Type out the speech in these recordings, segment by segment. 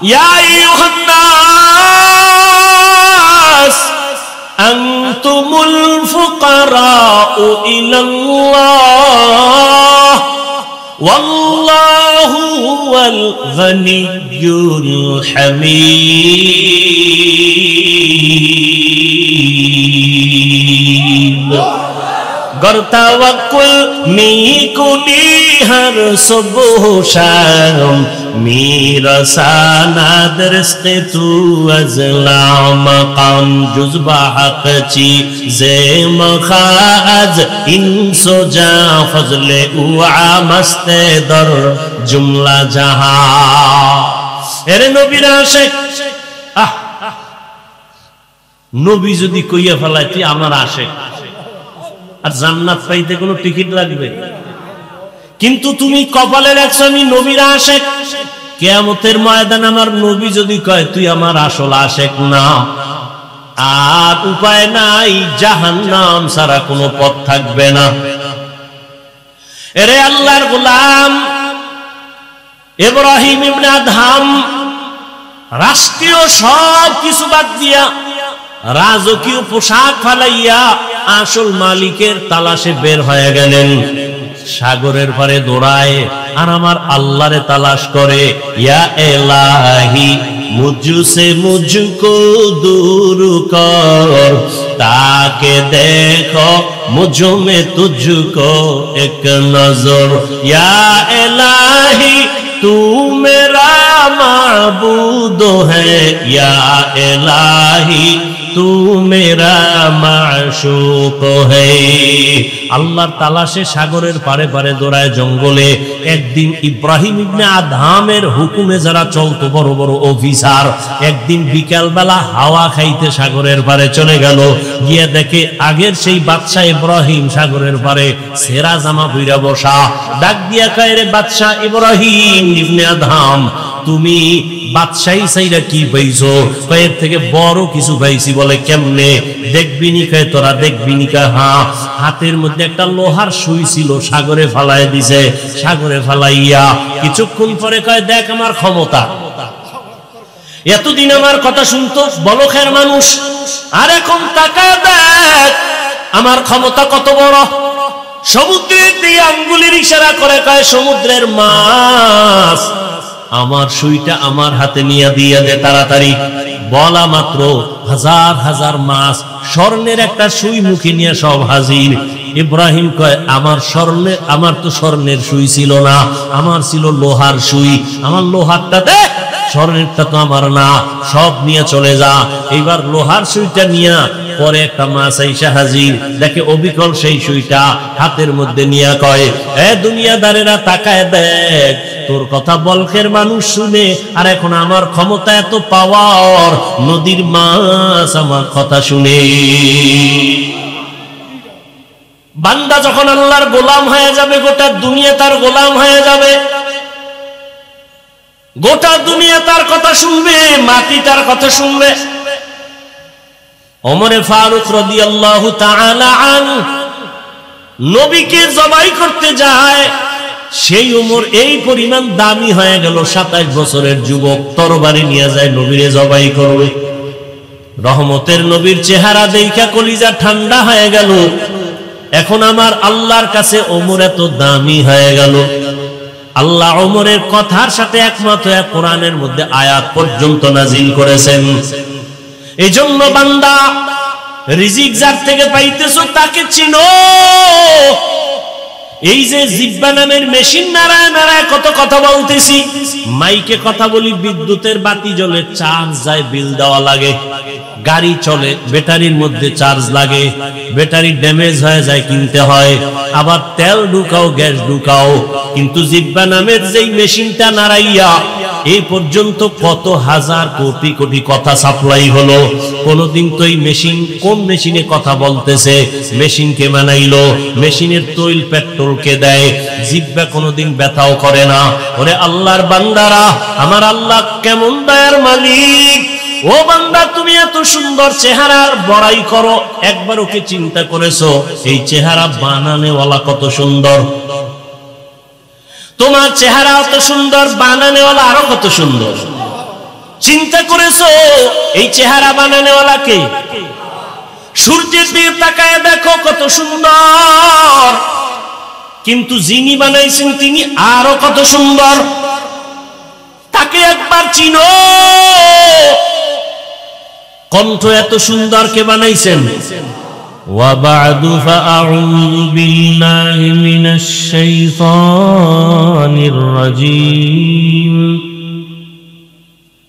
ইয়া আইয়ুহান নাস আনতুমুল ফুকারাউ ইলাল্লাহ ওয়াল্লাহু হুয়াল গনিয়্যুল হামিদ। गर तवक्कुल नहीं कुनी हर सुबह शाम मेरा साना दरस्त तू अज़ला मकाम जुज़बा हक़ ची ज़े मखाज इंसो जा फज़ले उआ मस्ते दर जुमला जहां। एरे नबीर आशिक नबी যদি কইয়া ফেলায় তুই আমার আশিক, আর জান্নাত পাইতে কোনো টিকিট লাগবে? কিন্তু তুমি কপালে রাখছো আমি নবীর আশিক, কিয়ামতের ময়দানে আমার নবী যদি কয় তুই আমার আসল আশিক না, আর উপায় নাই, জাহান্নাম ছাড়া কোনো পথ থাকবে না। এরে আল্লাহর গোলাম ইব্রাহিম ইবনে আদহাম রাষ্ট্রীয় সব কিছু বাদ দিয়া রাজকীয় পোশাক ফালাইয়া আসল মালিকের তালাশে বের হয়ে গেলেন। সাগরের পারে দৌড়ায় আর আমার আল্লাহরে তালাশ করে। ইয়া ইলাহি মুঝসে মুঝকো দূর কর, তাকে দেখো মুঝ মে তুঝকো এক নজর। ইয়া ইলাহি तू मेरा माबूद है, या इलाही तू मेरा माशूक है। আল্লাহর তালাশে সাগরের পারে পারে দৌড়ায় জঙ্গলে। একদিন ইব্রাহিম ইবনে আদহামের হুকুমে যারা চলতো বড় বড় অফিসার, একদিন বিকাল বেলা হাওয়া খাইতে সাগরের পারে চলে গেল। গিয়ে দেখে আগের সেই বাদশা ইব্রাহিম সাগরের পারে সেরা জামা পইরা বসা। ডাক দিয়া কয়, রে বাদশা ইব্রাহিম ইবনে আদহাম, তুমি বাদশাহী চাইরা কি পাইছো? কয়ের থেকে বড় কিছু পাইছি। বলে কেমনে? দেখবি নি? কয় তোরা দেখবি নি? কয় হ্যাঁ। হাতের মধ্যে একটা লোহার সুই ছিল, সাগরে ফালাই দিছে। সাগরে ফালাইয়া কিছুক্ষণ পরে কয়, দেখ আমার ক্ষমতা। এতদিন আমার কথা শুনতো বলখের মানুষ, আর এখন তাকায় দেখ আমার ক্ষমতা কত বড়। সমুদ্রের দিয়ে আঙ্গুলের ইশারা করে কয়, সমুদ্রের মাছ আমার সুইটা আমার হাতে নিয়ে দিয়ে দে তাড়াতাড়ি। বলা মাত্র হাজার হাজার মাছ স্বর্ণের একটা সুই মুখে নিয়ে সব হাজির। ইব্রাহিম কয়, আমার তো স্বর্ণের সুই ছিল না, আমার ছিল লোহার সুই। আমার লোহারটা দে, স্বর্ণেরটা তো আমার না, সব নিয়ে চলে যা। এইবার লোহার সুইটা নিয়ে পরে একটা মাছ আইসা হাজির। দেখে অবিকল সেই সুইটা হাতের মধ্যে নিয়ে কয়, এ দুনিয়াদারেরা তাকায় দেখ, তোর কথা বলখের মানুষ শুনে, আর এখন আমার ক্ষমতা এত পাওয়ার, নদীর মাছ আমার কথা শুনে। বান্দা যখন আল্লাহর গোলাম হয়ে যাবে, গোটা দুনিয়া তার গোলাম হয়ে যাবে। গোটা দুনিয়া তার কথা শুনবে, মাটি তার কথা শুনবে। ওমরে ফারুক রাদিয়াল্লাহু তাআলা আনহু নবীকে জবাই করতে যায়। সেই উমর এই পরিমাণ দামি হয়ে গেল, 27 বছরের যুবক তরবারি নিয়ে যায় নবীরে জবাই করবে। রহমতের নবীর চেহারা দেখা কলিজা ঠান্ডা হয়ে গেল। এখন আমার আল্লাহর কাছে ওমর এত দামি হয়ে গেল। আল্লাহ ওমরের কথার সাথে একমত হয়ে কোরআনের মধ্যে আয়াত পর্যন্ত নাজিল করেছেন। এই জন্য বান্দা, রিজিক যার থেকে পাইতেছো তাকে চিনো। এই যে জিব্বা নামের মেশিন নাড়ায় নাড়ায় কত কথা বলতেছি, মাইকে কথা বলি, বিদ্যুতের বাতি জ্বলে, চার্জ যায়, বিল দেওয়া লাগে। গাড়ি চলে, ব্যাটারির মধ্যে চার্জ লাগে, ব্যাটারি ড্যামেজ হয়ে যায়, কিনতে হয়। আবার তেল ঢুকাও, গ্যাস ঢুকাও। কিন্তু জিব্বা নামের যেই মেশিনটা নাড়াইয়া এই পর্যন্ত কত হাজার কোটি কোটি কথা সাপ্লাই হলো। কোনদিন তো এই মেশিন কোন মেশিনে কথা বলতেছে, মেশিনকে বানাইলো, মেশিনের তৈল পেট্রোলকে দেয়। জিব্বা কোনদিন ব্যথাও করে না। ওরে আল্লাহর বান্দারা, আমার আল্লাহ কেমন দয়ার মালিক। ও বান্দা, তুমি এত সুন্দর চেহারার বড়াই করো, একবার ওকে চিন্তা করেছো এই চেহারা বানানেওয়ালা কত সুন্দর? তোমার চেহারা এত সুন্দর, বানানেওয়ালা আরো কত সুন্দর। চিন্তা করেছো এই চেহারা বানানোওয়ালাকে? সূর্যের দিকে তাকায় দেখো কত সুন্দর, কিন্তু যিনি বানাইছেন তিনি আরো কত সুন্দর। তাকে একবার চিনো। কণ্ঠ এত সুন্দর কে বানাইছেন? وبعد فأعوذ بالله من الشيطان الرجيم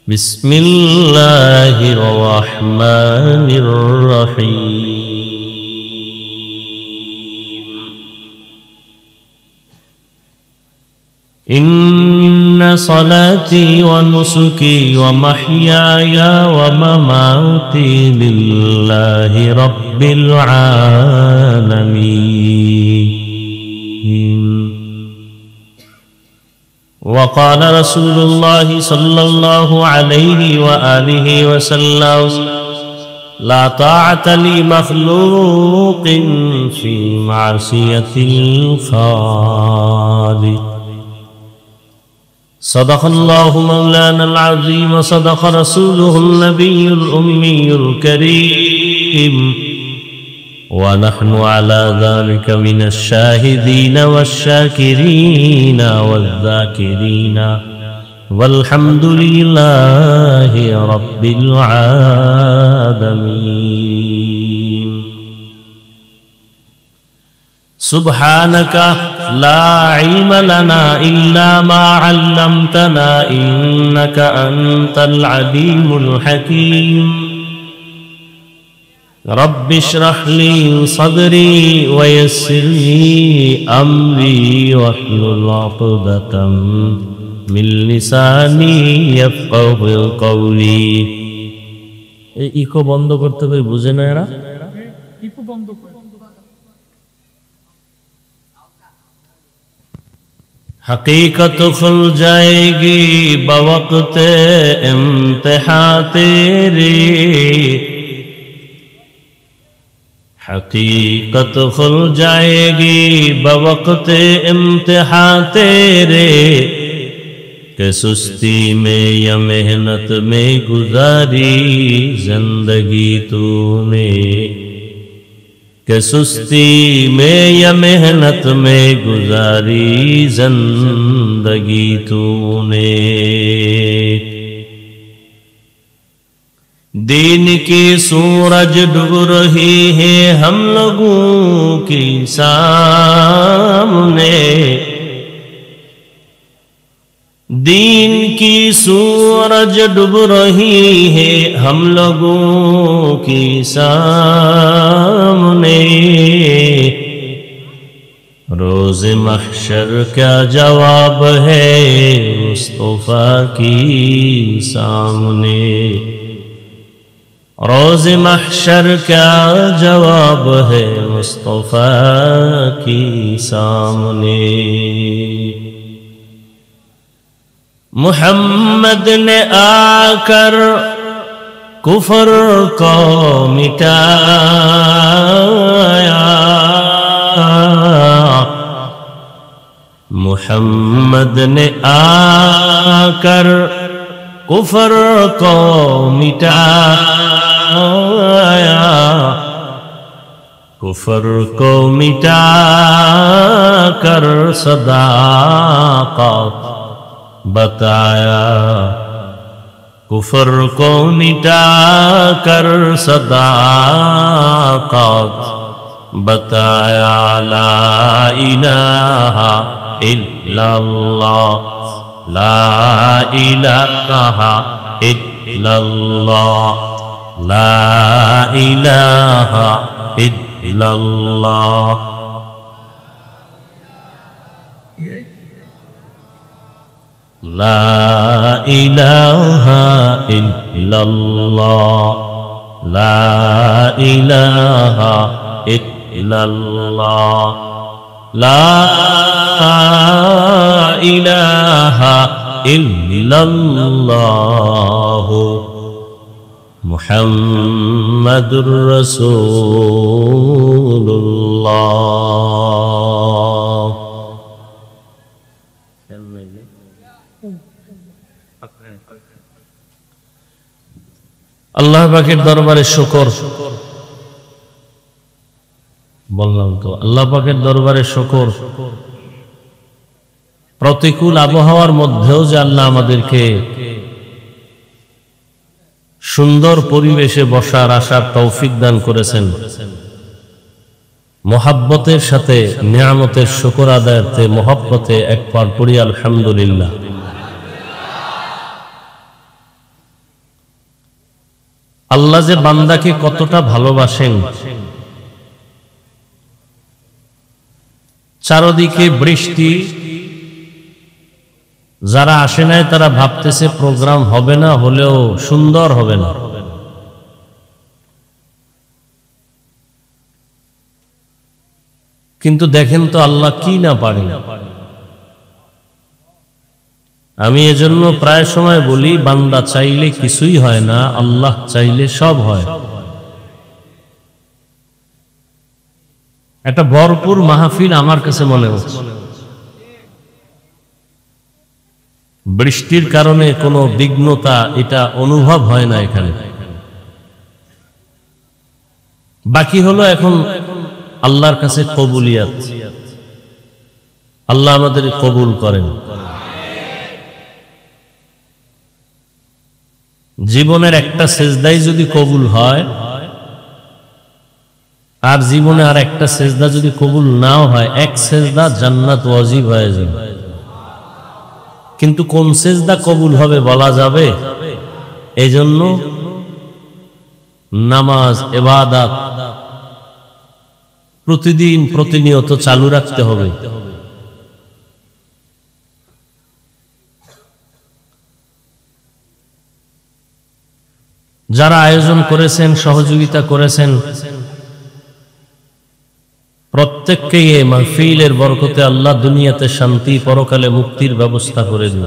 بسم الله الرحمن الرحيم إن صلاتي ونسكي ومحياي ومماتي لله رب العالمين وقال رسول الله صلى الله عليه وآله وسلم لا طاعة لمخلوق في معصية الخالق صدق الله مولانا العظيم وصدق رسوله النبي الأمي الكريم ونحن على ذلك من الشاهدين والشاكرين والذاكرين والحمد لله رب العالمين سبحانك لا علم لنا إلا ما علمتنا إنك أنت العليم الحكيم رب اشرح لي صدري ويسر لي أمري واحلل عقدة من لساني يفقهوا قولي ইকো বন্ধ করতে হবে, বুঝে না এরা? ইকো বন্ধ করে हकीकत खुल जाएगी बवक्त इम्तिहां तेरे हकीकत खुल जाएगी बवक्त इम्तिहां तेरे कि सुस्ती में या मेहनत में गुजारी जिंदगी तूने कि सुस्ती में या मेहनत में गुजारी जिंदगी तूने दीन की सूरज डूब रही है हम लोगों के सामने दीन की सूरज डूब रही है हम लोगों के सामने रोज महशर क्या जवाब है मुस्तफा की सामने रोज महशर क्या जवाब है मुस्तफा की सामने मुहम्मद ने आकर कुफर को मिटाया मुहम्मद ने आकर कुफर को मिटाया कुफर को मिटा कर सदाकत बताया कुफर को मिटा कर सदाकत बताया ला इलाहा इल्लल्लाह ला इलाहा इल्लल्लाह ला इलाहा इल्लल्लाह ला इलाहा इल्लल्लाह ला इलाहा इल्लल्लाह ला इलाहा इल्लल्लाह मुहम्मदुर रसूलुल्लाह আল্লাহ পাকের দরবারে শুকর, বললাম তো আল্লাহ পাকের দরবারে শুকর। প্রতিকূল আবহাওয়ার মধ্যেও যে আল্লাহ আমাদেরকে সুন্দর পরিবেশে বসার আসার তৌফিক দান করেছেন, মোহাব্বতের সাথে নিয়ামতের শুকর আদায়ার্থে মোহাব্বতে একবার পড়ি আলহামদুলিল্লাহ। আল্লাহ যে বান্দাকে কতটা ভালোবাসেন, চারদিকে বৃষ্টি, যারা আসে নাই তারা ভাবতেছে প্রোগ্রাম হবে না, হলেও সুন্দর হবে না। কিন্তু দেখেন তো আল্লাহ কি না পারেন। আমি এজন্য প্রায় সময় বলি, বান্দা চাইলে কিছুই হয় না, আল্লাহ চাইলে সব হয়। একটা ভরপুর মাহফিল আমার কাছে মনে হচ্ছে। বৃষ্টির কারণে কোনো বিঘ্নতা এটা অনুভব হয় না এখানে। বাকি হলো এখন আল্লাহর কাছে কবুলিয়াত। আল্লাহ আমাদের কবুল করেন। জীবনের একটা সেজদাই যদি কবুল হয়, আর জীবনে আর একটা সেজদা যদি কবুল নাও হয়, এক সেজদা জান্নাত ওয়াজিব হয়ে যাবে। কিন্তু কোন সেজদা কবুল হবে বলা যাবে? এজন্য নামাজ, ইবাদত প্রতিদিন প্রতিনিয়ত চালু রাখতে হবে। যারা আয়োজন করেছেন, সহযোগিতা করেছেন, প্রত্যেককে এই মাহফিলের বরকতে আল্লাহ দুনিয়াতে শান্তি, পরকালে মুক্তির ব্যবস্থা করে দিন।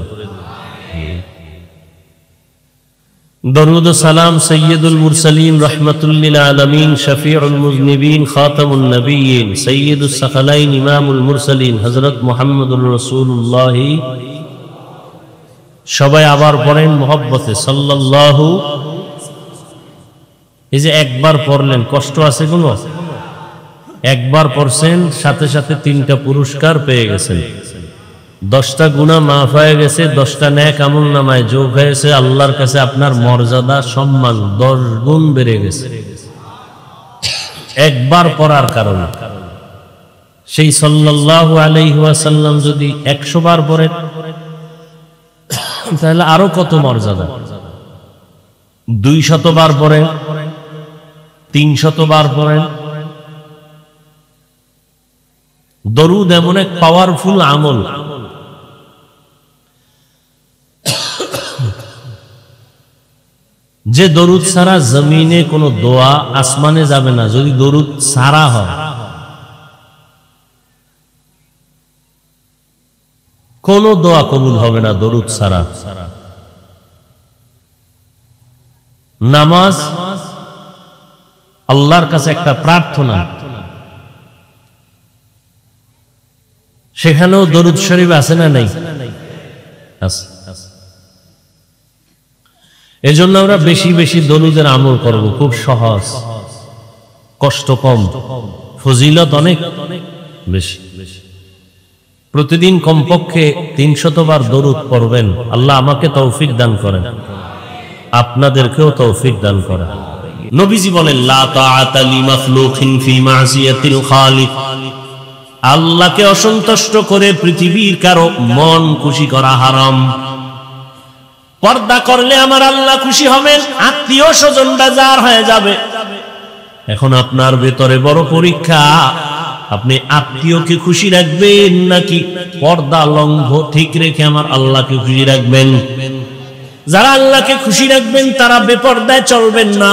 দরুদ ও সালাম সৈয়দুল মুরসালিন রাহমাতুল লিল আলামিন, শফিউল মুযনিবিন, খাতামুন নবিয়্যিন, সৈয়দুস সাকালাইন, ইমামুল মুরসালিন হযরত মুহাম্মদুর রাসূলুল্লাহ। সবাই আবার পড়েন মুহাব্বতে সাল্লাল্লাহু। এই যে একবার পড়লেন, কষ্ট আছে কোনো? একবার পড়ছেন, সাথে সাথে 3টা পুরস্কার পেয়ে গেছেন। 10টা গুনাহ মাফ হয়ে গেছে, 10টা নেক আমলনামায় যোগ হয়েছে। আল্লাহর কাছে আপনার মর্যাদা, সম্মান 10 গুণ বেড়ে গেছে একবার পড়ার কারণে। সেই সাল্লাল্লাহু আলাইহি ওয়াসাল্লাম যদি 100 বার পড়েন, তাহলে আরো কত মর্যাদা। 200 বার পড়েন, 300 বার পড়েন। দরুদ এমন এক পাওয়ারফুল আমল, যে দরুদ ছাড়া জমিনে কোনো দোয়া আসমানে যাবে না। যদি দরুদ ছাড়া হয়, কোনো দোয়া কবুল হবে না দরুদ ছাড়া। নামাজ আল্লাহর কাছে একটা প্রার্থনা, সেখানেও দরুদ শরীফ আছে না নাই? এজন্য আমরা বেশি বেশি দরুদের আমল করব। খুব সহজ, কষ্ট কম, ফজিলত অনেক বেশি। প্রতিদিন কমপক্ষে 300 বার দরুদ পড়বেন। আল্লাহ আমাকে তৌফিক দান করেন, আপনাদেরকেও তৌফিক দান করেন। নবীজি বলেন, লা তাআতা লিমাখলুকিন ফি মাসিয়াতিল খালিক। আল্লাহকে অসন্তুষ্ট করে পৃথিবীর কারো মন খুশি করা হারাম। পর্দা করলে আমার আল্লাহ খুশি হবেন, আত্মীয় স্বজন বেজার হয়ে যাবে। এখন আপনার ভেতরে বড় পরীক্ষা, আপনি আত্মীয়কে খুশি রাখবেন নাকি পর্দা লঙ্ঘন ঠিক রেখে আমার আল্লাহকে খুশি রাখবেন? যারা আল্লাহকে খুশি রাখবেন তারা বেপর্দায় চলবেন না,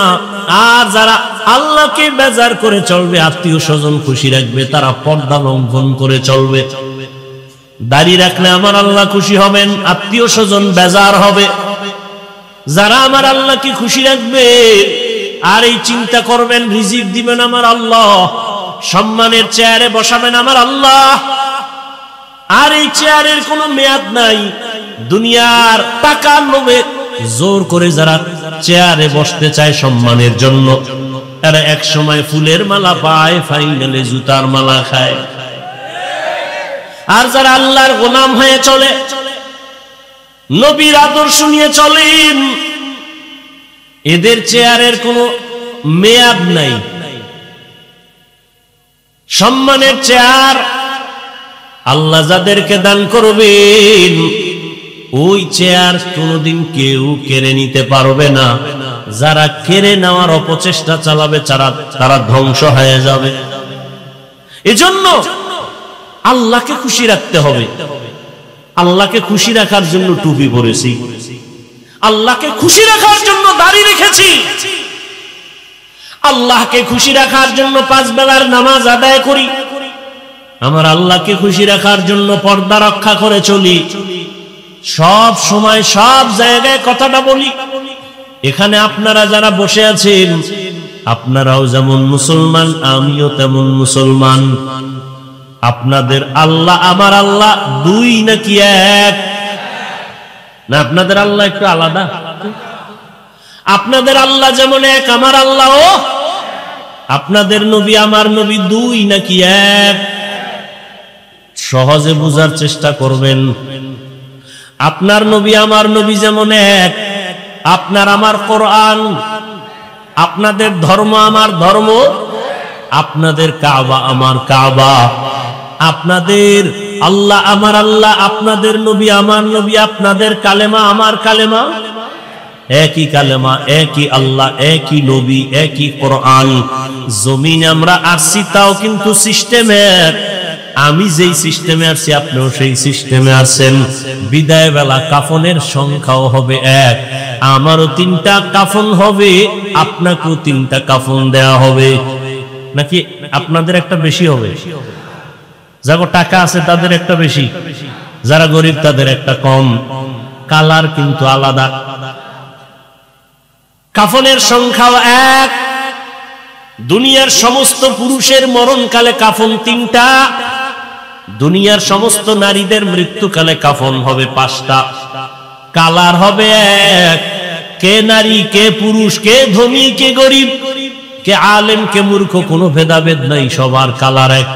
আর যারা আল্লাহকে বেজার করে চলবে, আত্মীয় স্বজন খুশি রাখবে, তারা পর্দা লঙ্ঘন করে চলবে। দাড়ি রাখলে আমার আল্লাহ খুশি হবেন, আত্মীয় স্বজন বেজার হবে। যারা আমার আল্লাহকে খুশি রাখবে আর এই চিন্তা করবেন রিজিক দিবেন আমার আল্লাহ, সম্মানের চেয়ারে বসাবেন আমার আল্লাহ, আর এই চেয়ারের কোনো মেয়াদ নাই, দুনিয়ার টাকার লোভে জোর করে যারা চেয়ারে বসতে চায় সম্মানের জন্য, এরা এক সময় ফুলের মালা পায়, ফাইনালে জুতার মালা খায়। আর যারা আল্লাহর গোলাম হয়ে চলে, নবীর আদর্শ নিয়ে চলেন, এদের চেয়ারের কোনো মেয়াদ নাই। সম্মানের চেয়ার আল্লাহ যাদেরকে দান করবেন, ওই চেয়ার কোনোদিন কেউ কেড়ে নিতে পারবে না। যারা কেড়ে নেওয়ার অপচেষ্টা চালাবে তারা ধ্বংস হয়ে যাবে। এজন্য আল্লাহকে খুশি রাখতে হবে। আল্লাহকে খুশি রাখার জন্য টুপি পরেছি, আল্লাহকে খুশি রাখার জন্য দাড়ি রেখেছি, আল্লাহকে খুশি রাখার জন্য 5 বেলার নামাজ আদায় করি, আমার আল্লাহকে খুশি রাখার জন্য পর্দা রক্ষা করে চলি। সব সময় সব জায়গায় কথাটা বলি। এখানে আপনারা যারা বসে আছেন, আপনারাও যেমন মুসলমান, আমিও তেমন মুসলমান। আপনাদের আল্লাহ আমার আল্লাহ দুই নাকি এক? না, আপনাদের আল্লাহ একটু আলাদা। আপনাদের আল্লাহ যেমন এক, আমার আল্লাহও। আপনাদের নবী আমার নবী দুই নাকি এক? সহজে বুঝার চেষ্টা করবেন। আপনার নবী আমার নবী যেমন এক, আপনার আমার কোরআন, আপনাদের ধর্ম আমার ধর্ম, আপনাদের কাবা আমার কাবা, আপনাদের আল্লাহ আমার আল্লাহ, আপনাদের নবী আমার নবী, আপনাদের কালেমা আমার কালেমা, একই কালেমা, একই আল্লাহ, একই নবী, একই কোরআন। জমিনে আমরা আসছি তাও কিন্তু সিস্টেমের, আমি যেই সিস্টেমে আসছি আপনিও সেই সিস্টেমে আছেন। বিদায় বেলা কাফনের সংখ্যাও হবে এক, আমারও 3টা কাফন হবে, আপনাকেও 3টা কাফন দেয়া হবে। নাকি আপনাদের একটা বেশি হবে? যারা টাকা আছে তাদের একটা বেশি, যারা গরিব তাদের একটা কম। কালার কিন্তু আলাদা। কাফনের সংখ্যাও এক। দুনিয়ার সমস্ত পুরুষের মরণকালে কাফন 3টা, দুনিয়ার সমস্ত নারীদের মৃত্যুকালে কাফন হবে 5টা। কালার হবে এক। কে নারী, কে পুরুষ, কে ধনী, কে গরিব, কে আলেম, কে মূর্খ, কোনো ভেদাভেদ নাই, সবার কালার এক।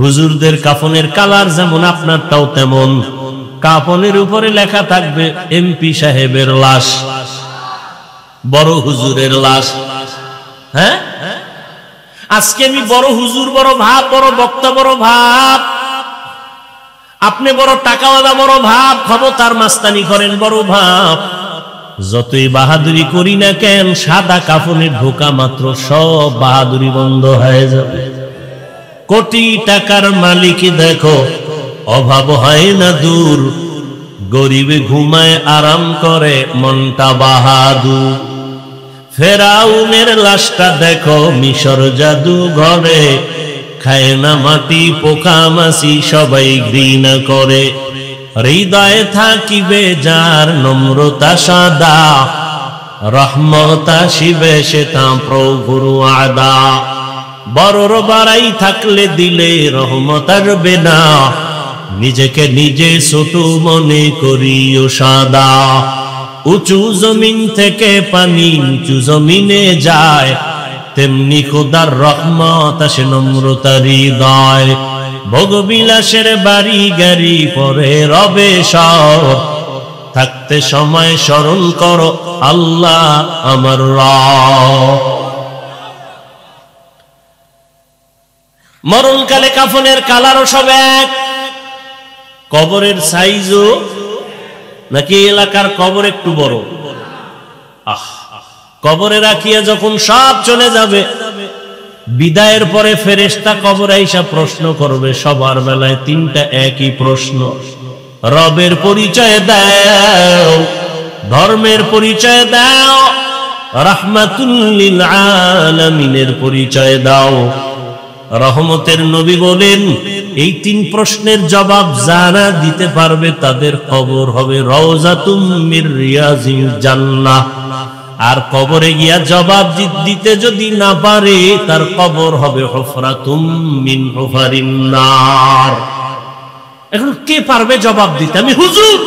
হুজুরদের কাফনের কালার যেমন আপনারটাও তেমন। কাফনের উপরে লেখা থাকবে এমপি সাহেবের লাশ, বড় হুজুরের লাশ। হ্যাঁ, আজকে আমি বড় হুজুর, বড় ভাব, বড় বক্তা, বড় ভাব, আপনি বড় টাকাওয়ালা, বড় ভাব, ক্ষমতার মাস্তানি করেন, বড় ভাব। যতই বাহাদুরি করি না কেন, সাদা কাফনে ঢোকা মাত্র সব বাহাদুরি বন্ধ হয়ে যাবে। কোটি টাকার মালিক দেখো, অভাব হয় না দূর, গরিবে ঘুমায় আরাম করে, মনটা বাহাদুর। ফেরাউনের লাশটা দেখো, মিশর জাদু ঘরে, খায় না মাটি, পোকা মাছি, সবাই ঘৃণা করে। হৃদয়ে থাকিবে যার নম্রতা সাদা, রহমত আসিবে সে তা প্রভুর আদা। বড়র বাড়াই থাকলে দিলে রহমত আসবে না, নিজেকে নিজে ছোট মনে করিও সাদা। উঁচু জমিন থেকে পানি নিচু জমিনে যায়, তেমনি খোদার রহমত আসে নম্রতার হৃদয়। ভোগবিলাসের বাড়ি গাড়ি পরে রবে সব, থাকতে সময় স্মরণ করো আল্লাহ আমার রব। মরণকালে কাফনের কালারও সব এক। কবরের সাইজও নাকি এলাকার কবর একটু বড়? কবরে রাখিয়া যখন সব চলে যাবে, বিদায়ের পরে ফেরেশতা কবরে আইসা প্রশ্ন করবে। সবার বেলায় 3টা একই প্রশ্ন। রবের পরিচয় দাও, ধর্মের পরিচয় দাও, রাহমাতুল লিল আলামিনের পরিচয় দাও। রহমতের নবী বলেন, এই 3 প্রশ্নের জবাব যারা দিতে পারবে তাদের কবর হবে রওজাতুম মির রিয়াজিল জান্নাহ। আর কবরে গিয়া জবাব দিতে যদি না পারে, তার কবর হবে হুফরাতুম মিন হুফারিন নার। এখন কে পারবে জবাব দিতে? আমি হুজুর,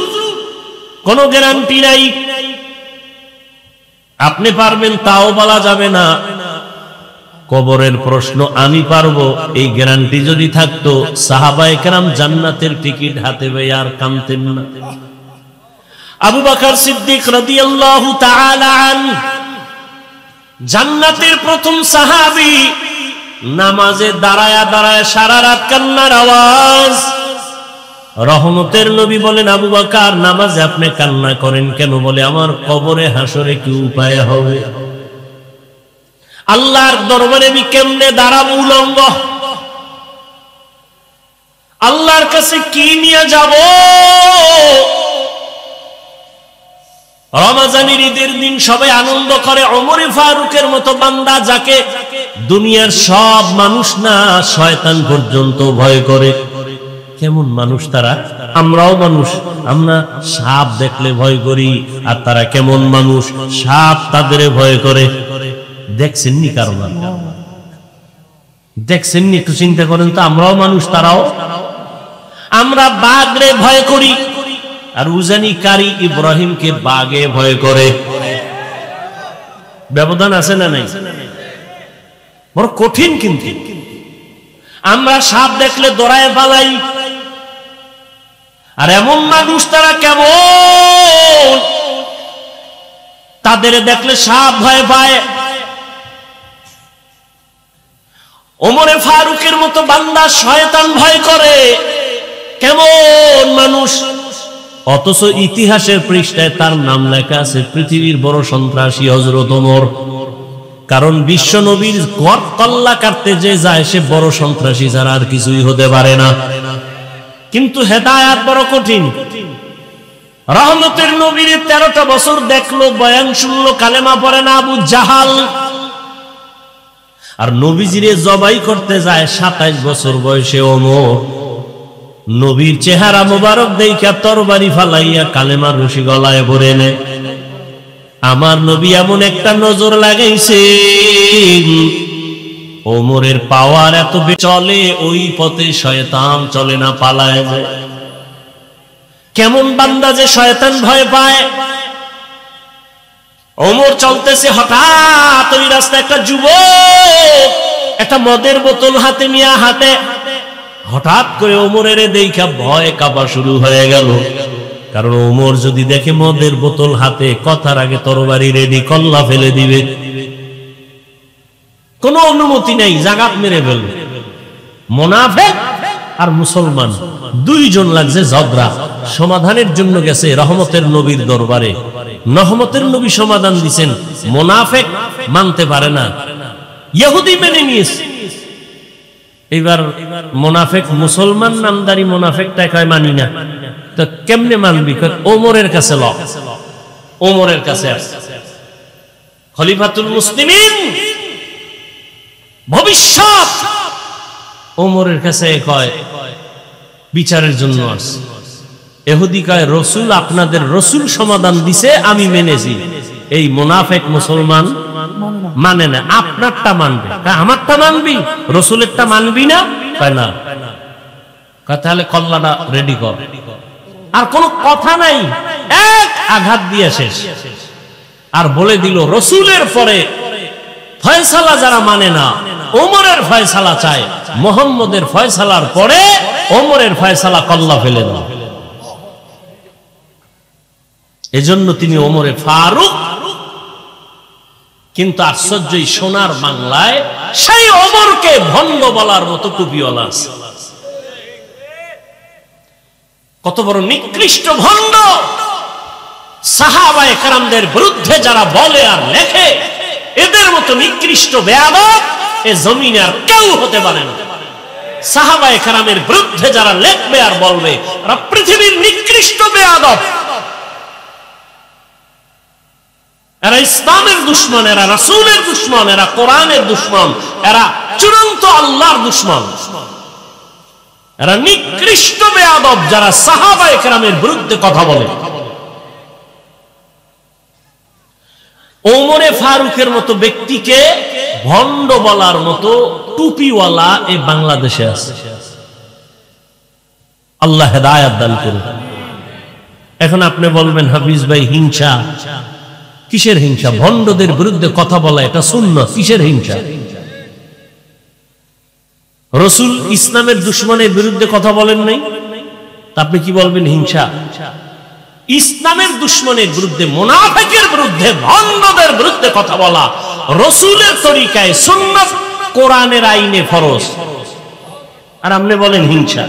কোনো গ্যারান্টি নাই। আপনি পারবেন তাও বলা যাবে না। কবরের প্রশ্ন আমি পারবো এই গ্যারান্টি যদি থাকতো, সাহাবায়ে কেরাম জান্নাতের টিকিট হাতে পেয়ে আর কাঁদতেন না। আবু বকর সিদ্দিক রাদিয়াল্লাহু তাআলা আনহু জান্নাতের প্রথম সাহাবী, নামাজে দাঁড়ায়া দাঁড়ায় সারা রাত কান্নার আওয়াজ। রহমতের নবী বলেন, আবু বকর নামাজে আপনি কান্না করেন কেন? বলে, আমার কবরে হাসরে কি উপায় হবে? আল্লাহর দরবারে আমি কেমনে দাঁড়াবো উলঙ্গ? আল্লাহর কাছে কি নিয়ে যাব? রমজানের ঈদের দিন সবাই আনন্দ করে। ওমরে ফারুকের মতো বান্দা, যাকে দুনিয়ার সব মানুষ না শয়তান পর্যন্ত ভয় করে। কেমন মানুষ তারা? আমরাও মানুষ, আমরা সাপ দেখলে ভয় করি, আর তারা কেমন মানুষ? সাপ তাদের ভয় করে। দেখছেননি কারবার? দেখছেননি? একটু চিন্তা করেন তো, আমরাও মানুষ, তারাও। আমরা বাঘরে ভয় করি, আর উজানি কারি ইব্রাহিমকে বাঘে ভয় করে। ব্যবধান আছে না নাই? বড় কঠিন। কিন্তু আমরা সাপ দেখলে দৌড়ায় পালাই, আর এমন মানুষ তারা কেমন? তাদের দেখলে সাপ ভয় পায়। ওমরে ফারুকের মতো বান্দা শয়তান ভয় করে। কেমন মানুষ? অথচ ইতিহাসের পৃষ্ঠায় তার নাম লেখা আছে পৃথিবীর বড় সন্ত্রাসী হযরত ওমর। কারণ বিশ্ব নবীর ঘর কল্লা কাটতে যে যায় সে বড় সন্ত্রাসী ছাড়া আর কিছুই হতে পারে না। কিন্তু হেদায়েত বড় কঠিন। রহমতের নবীর 13টা বছর দেখলো, বয়ান শুনলো, কালেমা পড়ে না আবু জাহাল। আর নবীজিরে জবাই করতে যায় 27 বছর বয়সে ওমর। নবীর চেহারা মোবারক দেইখা তরবারি ফালাইয়া কালেমার রশি গলায় ভরে নেয়। আমার নবী এমন একটা নজর লাগাইছে, ওমরের পাওয়ার এত চলে, ওই পথে শয়তান চলে না, পালায় যায়। কেমন বান্দা যে শয়তান ভয় পায়। ওমর চলতেছে, হঠাৎ ওই রাস্তায় একটা যুবক একটা মদের বোতল হাতে নিয়ে হাঁটে। হঠাৎ করে ওমরের দেইখা ভয় কাঁপা শুরু হয়ে গেল। কারণ ওমর যদি দেখে মদের বোতল হাতে, কথার আগে তরবারি রেডি, কল্লা ফেলে দিবে। কোনো অনুমতি নেই, জাগাত মেরে ফেলবে। মুনাফিক আর মুসলমান দুইজন লাগছে ঝগড়া। সমাধানের জন্য গেছে রহমতের নবীর দরবারে। রহমতের নবী সমাধান দিবেন, মুনাফিক মানতে পারে না, ইহুদি মেনে নিয়েছে। এবার মুনাফিক মুসলমান নামদারি মুনাফিকটা কয় মানি না। তো কেমনে মানবি? ওমরের কাছে ল। ওমরের কাছে খলিফাতুল মুসলিমিন, ভবিষ্যৎ ওমরের কাছে কয় বিচারের জন্য আসছে। ইহুদি কয়, রসুল, আপনাদের রসুল সমাধান দিছে, আমি মেনেছি। এই মুনাফিক মুসলমান মানে না, আপনারটা মানবে। আমারটা মানবি, রসুলেরটা মানবি না? কয় না। তাহলে কল্লাটা রেডি কর। আর কোনো কথা নাই, এক আঘাত দিয়ে শেষ। আর বলে দিল, রসুলের পরে ফয়সালা যারা মানে না, ওমরের ফয়সালা চায়। মুহাম্মদের ফয়সালার পরে ওমরের ফয়সালা কল্লা ফেলে দাও। এজন্য তিনি ওমরে ফারুক। কিন্তু আশ্চর্য, সোনার বাংলায় সেই ওমরকে ভণ্ড বলার মতো টুপিওয়ালা আছে। কত বড় নিকৃষ্ট ভণ্ড! সাহাবায়ে কেরামদের বিরুদ্ধে যারা বলে আর লেখে, এদের মতো নিকৃষ্ট বেয়াদব এ জমিনে আর কেউ হতে পারে না। সাহাবায়ে কেরামের বিরুদ্ধে যারা লেখবে আর বলবে, এরা পৃথিবীর নিকৃষ্ট বেয়াদব। এরা ইসলামের দুশমন, এরা রাসূলের দুশমন, এরা কোরআনের দুশমন, এরা চূড়ান্ত আল্লাহর দুশমন। এরা নিকৃষ্ট বেয়াদব যারা সাহাবায়ে কেরামের বিরুদ্ধে কথা বলে। ওমরে ফারুকের মতো ব্যক্তিকে ভণ্ড বলার মতো টুপিওয়ালা এই বাংলাদেশে আছে। আল্লাহ হেদায়েত দান করুন। এখন আপনি বলবেন, হাফিজ ভাই, হিংসা কিসের হিংসা? ভণ্ডদের বিরুদ্ধে কথা বলা এটা সুন্নাত, কিসের হিংসা? রাসূল ইসলামের দুশমনের বিরুদ্ধে কথা বলেন নাই, আপনি কি বলবেন হিংসা? ইসলামের দুশমনের বিরুদ্ধে, মুনাফিকের বিরুদ্ধে, ভণ্ডদের বিরুদ্ধে কথা বলা রাসূলের তরিকায় সুন্নাত, কোরআনের আইনে ফরজ। আর আপনি বলেন হিংসা।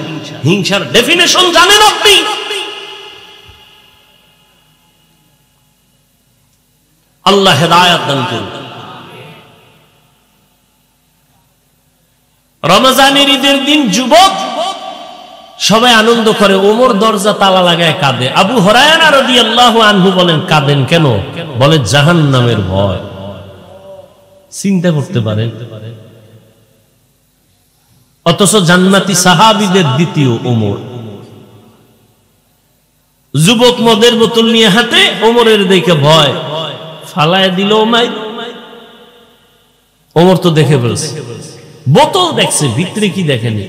হিংসার ডেফিনেশন জানেন আপনি? আল্লাহ হেদায়েত দান করুন। রমজানের ঈদের দিন যুবক সবাই আনন্দ করে, ওমর দরজা তালা লাগায় কাঁদে। আবু হুরায়রা রাদিয়াল্লাহু আনহু বলেন, কাঁদেন কেন? বলে জাহান্নামের ভয়। চিন্তা করতে পারেন, অথচ জান্নাতি সাহাবীদের দ্বিতীয় ওমর। যুবক মদের বোতল নিয়ে হাঁটে, ওমরের দেখে ভয়, ফালায় দিল ওমাই। ওমর তো দেখে ফেলছে, বোতল দেখছে, ভিতরে কি দেখেনি,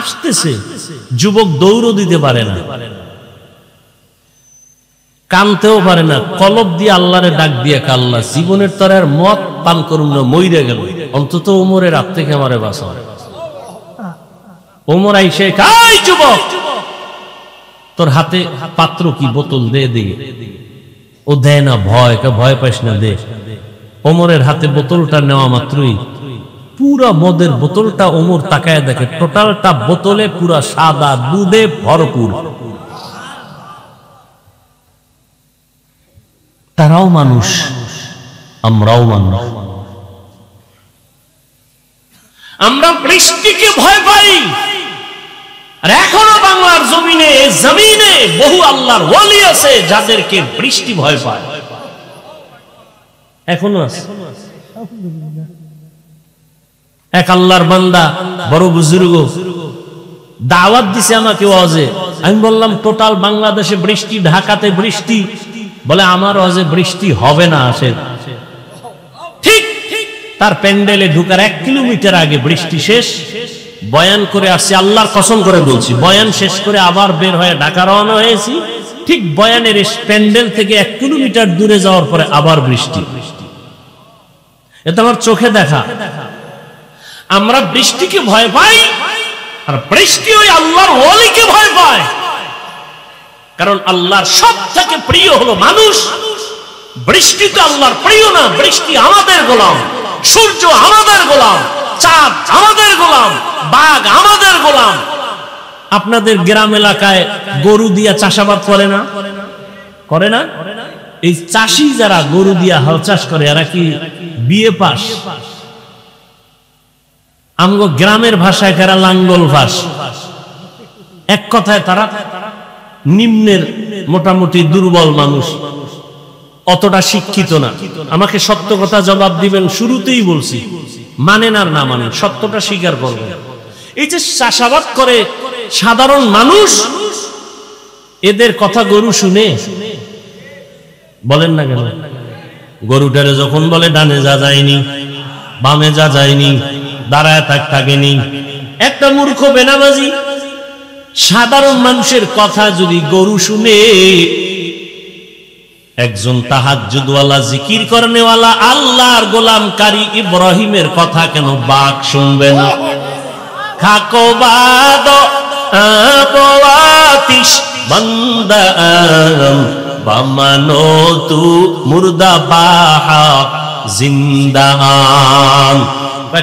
আসতেছে। যুবক দৌড়ও দিতে পারে না, কানতেও পারে না, কলব দিয়ে আল্লাহরে ডাক দিয়ে, আল্লাহ জীবনের তরে আর মদ পান করুন না, মইরে গেল, অন্তত ওমরের হাত থেকে আমারে বাঁচাও। ওমর আইসে, কাই যুবক, তোর হাতে পাত্র কি, বোতল দে দিয়ে। ও দেয় না, ভয় পাইস না, দে। ওমরের হাতে বোতলটা নেওয়া মাত্রই পুরা মদের বোতলটা ওমর তাকায় দেখে, টোটালটা বোতলে পুরা সাদা দুধে ভরপুর। তারাও মানুষ, আমরাও মানুষ। আমরা বৃষ্টিকে ভয় পাই, আর এখনো বাংলার জমিনে বহু আল্লাহর ওয়ালি আছে যাদেরকে বৃষ্টি ভয় পায়, এখনো আছে। এক আল্লাহর বান্দা, বড় বুজুর্গ, দাওয়াত দিছে আমাকে ওয়াজে। আমি বললাম টোটাল বাংলাদেশে বৃষ্টি, ঢাকাতে বৃষ্টি। বলে আমার ওয়াজে বৃষ্টি হবে না, আসে। ঠিক তার প্যান্ডেলে ঢুকার 1 কিলোমিটার আগে বৃষ্টি শেষ। বয়ান করে আসছি, আল্লাহর কসম করে বলছি, বয়ান শেষ করে আবার বের হয়ে ঢাকা রওনা হয়েছি। ঠিক বয়ানের প্যান্ডেল থেকে 1 কিলোমিটার দূরে যাওয়ার পরে আবার বৃষ্টি। এটা আমার চোখে দেখা। আমরা বৃষ্টিকে ভয় পাই, আর বৃষ্টি ওই আল্লাহর ওয়ালিকে ভয় পায়। কারণ আল্লাহর সব থেকে প্রিয় হলো মানুষ। বৃষ্টি তো আল্লাহর প্রিয় না, বৃষ্টি আমাদের গোলাম, সূর্য আমাদের গোলাম, চাঁদ আমাদের গোলাম, বাঘ আমাদের গোলাম। আপনাদের গ্রাম এলাকায় গরু দিয়া চাষাবাদ করে না? করে না? এই চাষি যারা গরু দিয়া হাল চাষ করে, এরা কি বিএ পাস? আমগো গ্রামের ভাষায় তারা লাঙ্গল ভাস। এক কথায় তারা নিম্নের, মোটামুটি দুর্বল মানুষ, অতটা শিক্ষিত না। আমাকে সত্য কথা জবাব দিবেন, শুরুতেই বলছি, মানেন আর না মানেন, সত্যটা স্বীকার করবেন। এই যে চাষাবাদ করে সাধারণ মানুষ, এদের কথা গরু শুনে? বলেন না কেন? গরুটারে যখন বলে ডানে যা যায়নি, বামে যা যায়নি, দাঁড়ায় থাকেনি। একটা মূর্খ বেনামাজি সাধারণ মানুষের কথা যদি গরু শুনে, একজন তাহাজ্জুদওয়ালা, জিকির করনেওয়ালা, আল্লাহর গোলাম কারি ইব্রাহিমের কথা কেন বাঘ শুনবে না? খাকো বাদ আপওয়াতিশ বান্দাম বামানো তু মুর্দা বাহা জিন্দান।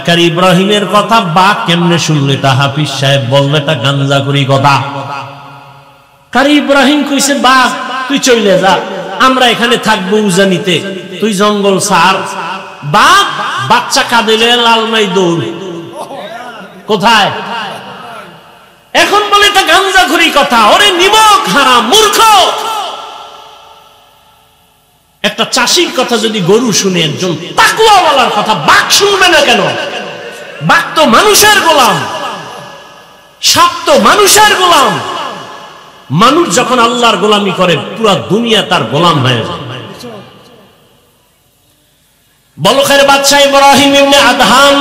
কারি ইব্রাহিমের কথা বাঘ কেমনে শুনলে? তা হাফিজ সাহেব বললে তা গাঞ্জা করি কথা। কারি ইব্রাহিম কইছে, বাঘ তুই চলে যা, আমরা এখানে থাকবো উজানিতে, তুই জঙ্গল সার। বাঘ বাচ্চা কাঁদিলে লালমাই দৌড়। কোথায়? এখন বলে তা গাঞ্জা করি কথা। ওরে নিমক হারাম মূর্খ। একটা চাষির কথা যদি গরু শুনে, একজন তাকওয়াওয়ালার কথা বাঘ শুনবে না কেন? বাঘ তো মানুষের গোলাম, সাপ তো মানুষের গোলাম। মানুষ যখন আল্লাহর গোলামি করে, পুরো দুনিয়া তার গোলাম হয়ে যায়। বলখের বাদশা ইব্রাহিম ইবনে আদহাম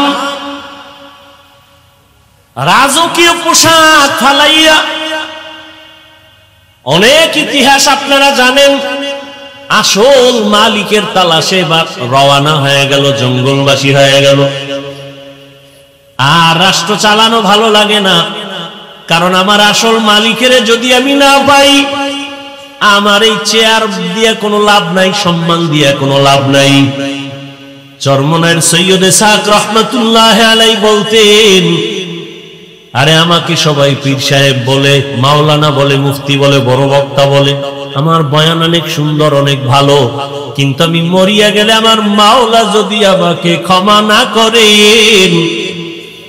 রাজকীয় পোশাক ফালাইয়া, অনেক ইতিহাস আপনারা জানেন, আসল মালিকের তালাশে রওয়ানা হয়ে গেল, জঙ্গলবাসী হয়ে গেল। আর রাষ্ট্র চালানো ভালো লাগে না, কারণ আমার আসল মালিকের যদি আমি না পাই, আমার এই চেয়ার দিয়ে কোনো লাভ নাই, সম্মান দিয়ে কোনো লাভ নাই। চরমনায়ের সৈয়দ ইসহাক রহমাতুল্লাহ আলাইহি বলতেন, আরে আমাকে সবাই পীর সাহেব বলে, মাওলানা বলে, মুফতি বলে, বড় বক্তা বলে, আমার বয়ান অনেক সুন্দর, অনেক ভালো, কিন্তু আমি মরিয়া গেলে আমার মাওলা যদি আমাকে ক্ষমা না করেন,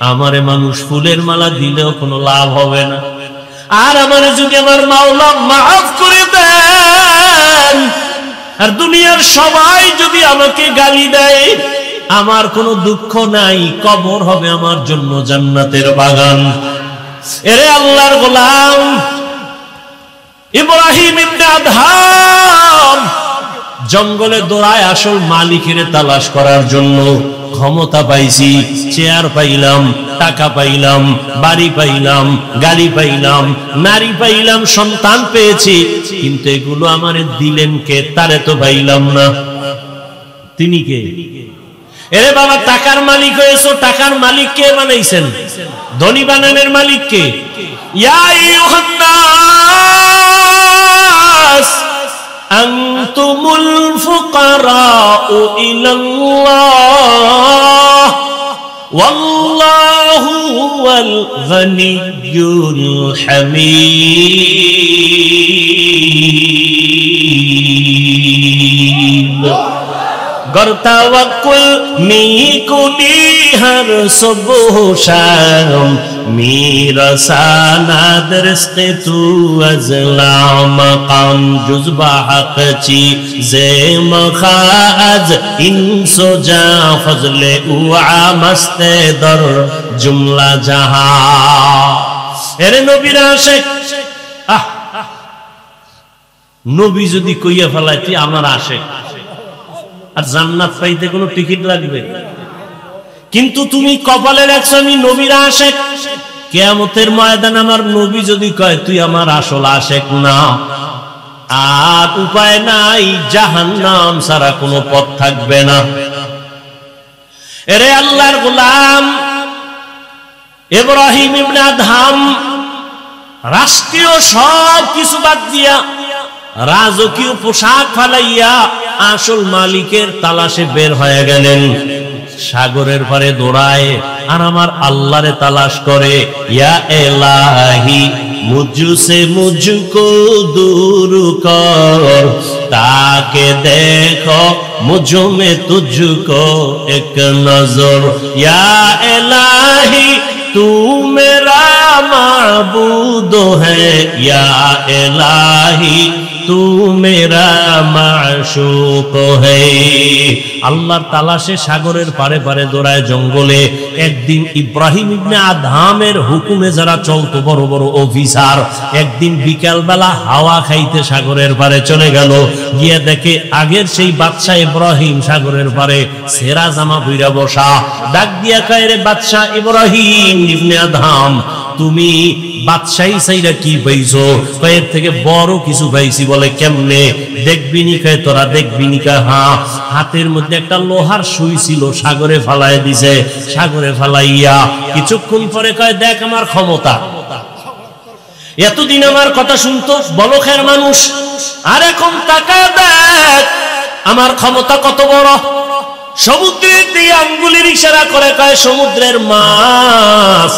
আমারে মানুষ ফুলের মালা দিলেও কোনো লাভ হবে না। আর আমারে যদি আমার মাওলা মাফ করে দেন, আর দুনিয়ার সবাই যদি আমাকে গালি দেয়, আমার কোনো দুঃখ নাই, কবর হবে আমার জন্য জান্নাতের বাগান। এরে আল্লাহর গোলাম ইব্রাহিম ইবনে আদহাম জঙ্গলে দৌড়ায় আসল মালিকের তালাশ করার জন্য। ক্ষমতা পাইছি, চেয়ার পাইলাম, টাকা পাইলাম, বাড়ি পাইলাম, গাড়ি পাইলাম, নারী পাইলাম, সন্তান পেয়েছি, কিন্তু এগুলো আমারে দিলেন কে? তারে তো পাইলাম না। তিনি কে? এরে বাবা, টাকার মালিক হয়েছো, টাকার মালিক কে বানাইছেন? ধনী বানানোর মালিক কে? ইয়া আইয়ুহান নাস আনতুমুল ফুকারাউ ইলাল্লাহ ওয়াল্লাহু হুয়াল গনিয়্যুল হামিদ। गर तवक्कुल मी कुनी हर सुबह शाम मेरा सानाद रिज़्क़ तू अज़ला मकाम जुज़्बा हक़ ची ज़े मखाज इंसो जा फज़ले उआ मस्ते दर जुमला जहां। एरे नबीर आशिक, नबी যদি কইয়া ফেলায় তুই আমার আশিক, আর জান্নাত পাইতে কোনো টিকিট লাগবে? কিন্তু তুমি কপালে রাখছো আমি নবীর আশিক, কিয়ামতের ময়দানে আমার নবী যদি কয় তুই আমার আসল আশিক না, আর উপায় নাই, জাহান্নাম ছাড়া কোনো পথ থাকবে না। এরে আল্লাহর গোলাম ইব্রাহিম ইবনে আদহাম রাষ্ট্রীয় সব কিছু বাদ দিয়া, রাজকীয় পোশাক ফালাইয়া আসল মালিকের তালাশে বের হয়ে গেলেন। সাগরের পারে দৌড়ায় আর আমার আল্লাহরে তালাশ করে। ইয়া ইলাহি মুঝসে মুঝকো দূর কর, তাকে দেখো মুঝ মে তুঝকো এক নজর। ইয়া ইলাহি तू मेरा माबूद है, या इलाही तू मेरा माशूक है। আল্লাহর তালাশে সাগরের পারে পারে দৌড়ায় জঙ্গলে। একদিন ইব্রাহিম ইবনে আদহামের হুকুমে যারা চলতো বড় বড় অফিসার, একদিন বিকাল বেলা হাওয়া খাইতে সাগরের পারে চলে গেল। গিয়ে দেখে আগের সেই বাদশাহ ইব্রাহিম সাগরের পারে সেরা জামা পইরা বসা। ডাক দিয়া কয়, রে বাদশাহ ইব্রাহিম ইবনে আদহাম, তুমি বাদশাহী চাইরা কি পাইছো? কয়, এর থেকে বড় কিছু পাইছি। বলে কেমনে? দেখবি নি? কয়, তোরা দেখবি নি? কয়, হ্যাঁ। হাতের মধ্যে একটা লোহার সুই ছিল, সাগরে ফালাই দিছে। সাগরে ফালাইয়া কিছুক্ষণ পরে কয়, দেখ আমার ক্ষমতা। এতদিন আমার কথা শুনতো বলখের মানুষ, আর এখন তাকায় দেখ আমার ক্ষমতা কত বড়। সমুদ্রের দিয়ে আঙ্গুলের ইশারা করে কয়, সমুদ্রের মাছ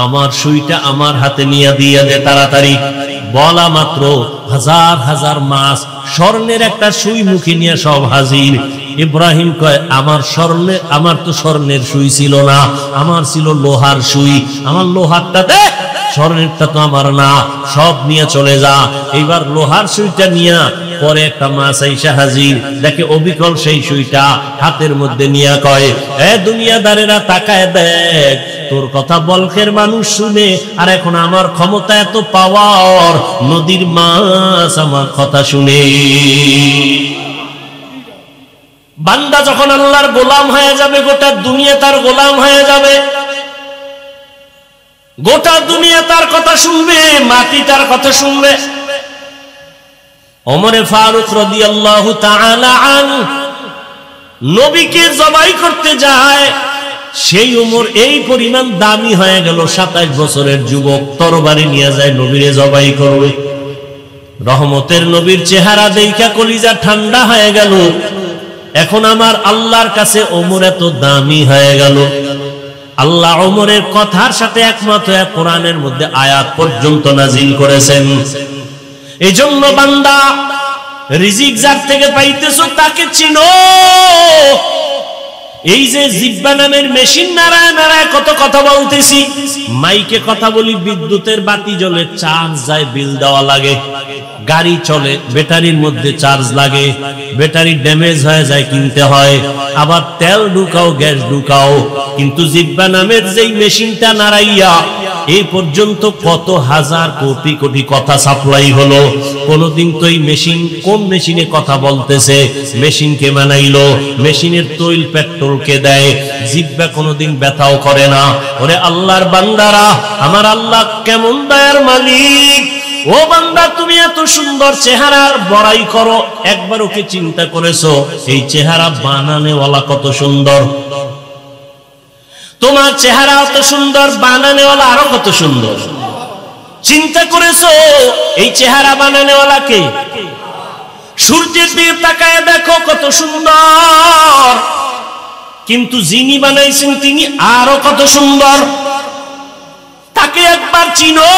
আমার সুইটা আমার হাতে নিয়ে দিয়ে দে তাড়াতাড়ি। বলা মাত্র হাজার হাজার মাছ স্বর্ণের একটা সুই মুখে নিয়ে সব হাজির। ইব্রাহিম কয়, আমার তো স্বর্ণের সুই ছিল না, আমার ছিল লোহার সুই। আমার লোহারটা দে, স্বর্ণেরটা তো আমার না, সব নিয়ে চলে যা। এইবার লোহার সুইটা নিয়ে পরে একটা মাছ আইসা হাজির, দেখে অবিকল সেই সুইটা হাতের মধ্যে নিয়ে কয়, এ দুনিয়াদারেরা তাকায় দেখ, তোর কথা বলখের মানুষ শুনে, আর এখন আমার ক্ষমতা এত পাওয়ার, নদীর মাছ আমার কথা শুনে। বান্দা যখন আল্লাহর গোলাম হয়ে যাবে, গোটা দুনিয়া তার গোলাম হয়ে যাবে। গোটা দুনিয়া তার কথা শুনবে, মাটি তার কথা শুনবে। ওমরে ফারুক রাদিয়াল্লাহু তাআলা আনহু নবীকে জবাই করতে যায়, সেই উমর এই পরিমাণ দামি হয়ে গেল, 27 বছরের যুবক তরবারি নিয়ে যায় নবীরে জবাই করবে। রহমতের নবীর চেহারা দেখা কলিজা ঠান্ডা হয়ে গেল। এখন আমার আল্লাহর কাছে ওমর এত দামি হয়ে গেল। আল্লাহ ওমরের কথার সাথে একমত হয়ে কোরআনের মধ্যে আয়াত পর্যন্ত নাজিল করেছেন। এজন্য বান্দা, রিজিক যার থেকে পাইতেছো তাকে চিনো। এই যে জিহ্বা নামের মেশিন নাড়ায় নাড়ায় কত কথা বলতেছি, মাইকে কথা বলি, বিদ্যুতের বাতি জ্বলে, চার্জ যায়, বিল দেওয়া লাগে। গাড়ি চলে, ব্যাটারির মধ্যে চার্জ লাগে, ব্যাটারি ড্যামেজ হয়ে যায়, কিনতে হয়। আবার তেল ঢুকাও, গ্যাস ঢুকাও, কিন্তু জিহ্বা নামের যেই মেশিনটা নাড়াইয়া এই পর্যন্ত কত হাজার কোটি কোটি কথা সাপ্লাই হলো। কোনদিন তো এই মেশিন, কোন মেশিনে কথা বলতেছে, মেশিনকে বানাইলো, মেশিনের তৈল পেট্রোল কে দেয়, জিহ্বা কোনদিন ব্যথাও করে না। ওরে আল্লাহর বান্দারা, আমার আল্লাহ কেমন দয়ার মালিক। ও বান্দা, তুমি এত সুন্দর চেহারার বড়াই করো, একবার ওকে চিন্তা করেছো এই চেহারা বানানেওয়ালা কত সুন্দর? তোমার চেহারা এত সুন্দর, বানানেওয়ালা আরো কত সুন্দর। চিন্তা করেছো এই চেহারা বানানেওয়ালা কে? সূর্যের দিকে তাকায় দেখো কত সুন্দর, কিন্তু যিনি বানাইছেন তিনি আরো কত সুন্দর। তাকে একবার চিনো।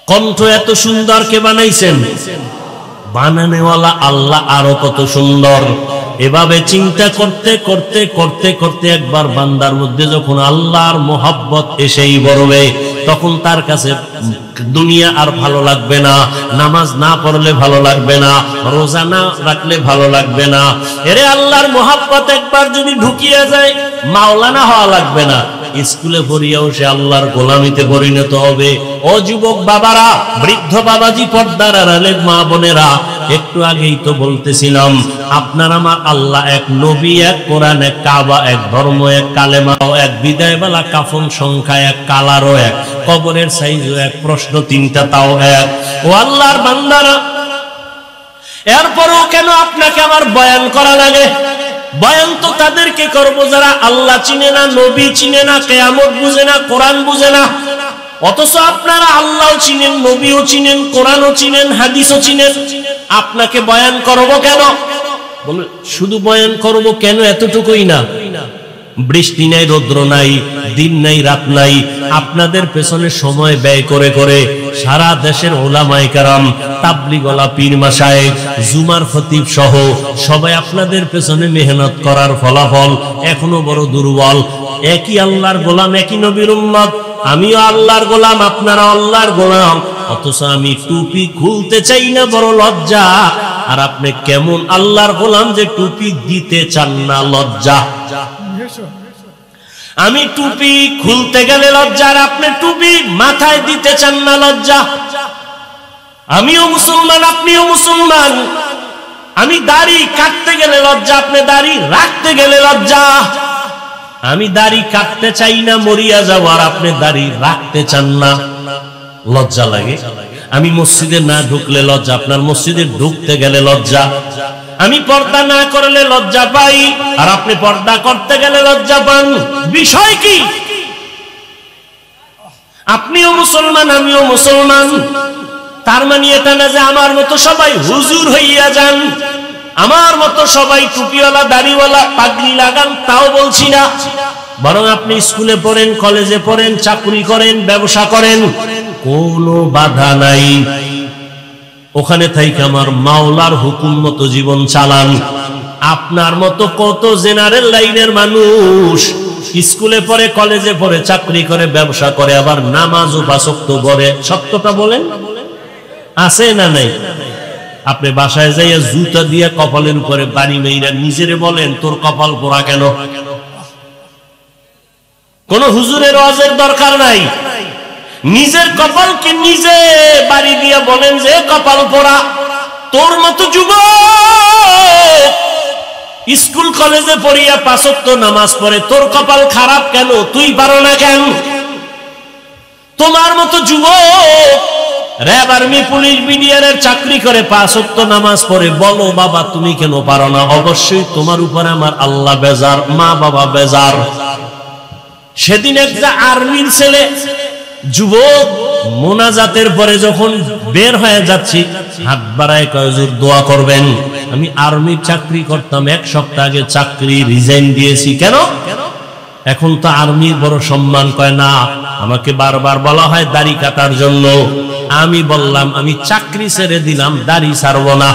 কণ্ঠ এত সুন্দর, কে বানাইছেন? বানানেওয়ালা আল্লাহ আরো কত সুন্দর। এভাবে চিন্তা করতে করতে করতে করতে একবার বান্দার মধ্যে যখন আল্লাহর মোহাব্বত এসেই বড়বে, তখন তার কাছে দুনিয়া আর ভালো লাগবে না, নামাজ না পড়লে ভালো লাগবে না, রোজা না রাখলে ভালো লাগবে না। এরে আল্লাহর মোহাব্বত একবার যদি ঢুকিয়ে যায়, মাওলানা হওয়া লাগবে না, স্কুলে পড়িয়াও সে আল্লাহর গোলামিতে পরিণত হবে। ও যুবক বাবারা, বৃদ্ধ বাবাজি, পর্দার আড়ালের মা বোনেরা, একটু আগেই তো বলতেছিলাম আপনার আমার আল্লাহ এক, নবী এক, কোরআন এক, কাবা এক, ধর্ম এক, কালেমাও এক, বিদায়বেলা কাফন সংখ্যা এক, কালারও এক, কবরের সাইজও এক, প্রশ্ন 3টা তাও এক। ও আল্লাহর বান্দারা, এরপরও কেন আপনাকে আমার বয়ান করা লাগে? বয়ান তো তাদেরকে করবো যারা আল্লাহ চিনে না, নবী চিনে না, কিয়ামত বুঝে না, কোরআন বুঝে না। অথচ আপনারা আল্লাহও চিনেন, নবীও চিনেন, কোরআনও চিনেন, হাদিসও চিনেন। আপনাকে বয়ান করবো কেন? বলে শুধু বয়ান করবো কেন? এতটুকুই না, বৃষ্টি নাই, রৌদ্র নাই, দিন নাই, রাত নাই, আপনাদের পেছনে সময় ব্যয় করে করে সারা দেশের ওলামায়ে কেরাম, তাবলীগওয়ালা, পীর মাশায়েখ, জুমার খতিব সহ সবাই আপনাদের পেছনে মেহনত করার ফলাফল এখনো বড় দুর্বল। একই আল্লাহর গোলাম, একই নবীর উম্মত, আমিও আল্লাহর গোলাম, আপনারা আল্লাহর গোলাম, অথচ আমি টুপি খুলতে চাই না, বড় লজ্জা। আর আপনি কেমন আল্লাহর গোলাম যে টুপি দিতে চান না? লজ্জা। আমি টুপি খুলতে গেলে লজ্জা, আর আপনি টুপি মাথায় দিতে চান না, লজ্জা। আমিও মুসলমান, আপনিও মুসলমান, আমি দাড়ি কাটতে গেলে লজ্জা, আপনি দাড়ি রাখতে গেলে লজ্জা। আমি দাড়ি কাটতে চাই না, মরিয়া যাব, আর আপনি দাড়ি রাখতে চান না, লজ্জা লাগে। আমি মসজিদে না ঢুকলে লজ্জা, আপনার মসজিদে ঢুকতে গেলে লজ্জা। আমি পর্দা না করলে লজ্জা পাই, আর আপনি পর্দা করতে গেলে লজ্জা পান। বিষয় কি? আপনিও মুসলমান, আমিও মুসলমান। তার মানে এটা না যে আমার মতো সবাই হুজুর হইয়া যান, আমার মতো সবাই টুপিওয়ালা, দাড়িওয়ালা, পাগড়ি লাগান, তাও বলছি না। বরং আপনি স্কুলে পড়েন, কলেজে পড়েন, চাকরি করেন, ব্যবসা করেন, কোনো বাধা নাই। ওখানে থাইকে আমার মাওলার হুকুম মতো জীবন চালান। আপনার মতো কত জেনারেল লাইনের মানুষ স্কুলে পড়ে, কলেজে পড়ে, চাকরি করে, ব্যবসা করে, আবার নামাজও 5 ওয়াক্ত পড়ে। সত্যটা বলেন, আছে না নাই? আপনি বাসায় যাইয়া জুতা দিয়ে কপালের উপরে বাড়ি মেইরা নিজেরে বলেন তোর কপাল পোড়া কেন? কোন হুজুরের ওয়াজের দরকার নাই। নিজের কপালকে নিজে বাড়ি দিয়ে বলেন যে কপাল পোড়া। তোর মতো যুবক স্কুল কলেজে পড়িয়া 5 ওয়াক্ত নামাজ পড়ে, তোর কপাল খারাপ কেন? তুই পারো না কেন? তোমার মতো যুবক র‍্যাব, আর্মি, পুলিশ, বিডিআর এর চাকরি করে 5 ওয়াক্ত নামাজ পড়ে, বলো বাবা তুমি কেন পারো না? অবশ্যই তোমার উপরে আমার আল্লাহ বেজার, মা বাবা বেজার। সেদিন একটা আর্মির ছেলে যুবক মোনাজাতের পরে যখন বের হয়ে যাচ্ছি, হাত বাড়ায় কয় হুজুর দোয়া করবেন। আমি আর্মির চাকরি করতাম, 1 সপ্তাহ আগে চাকরি রিজাইন দিয়েছি। কেন? এখন তো আর্মির বড় সম্মান। কয় না, আমাকে বারবার বলা হয় দাড়ি কাটার জন্য। আমি বললাম আমি চাকরি ছেড়ে দিলাম, দাড়ি ছাড়বো না।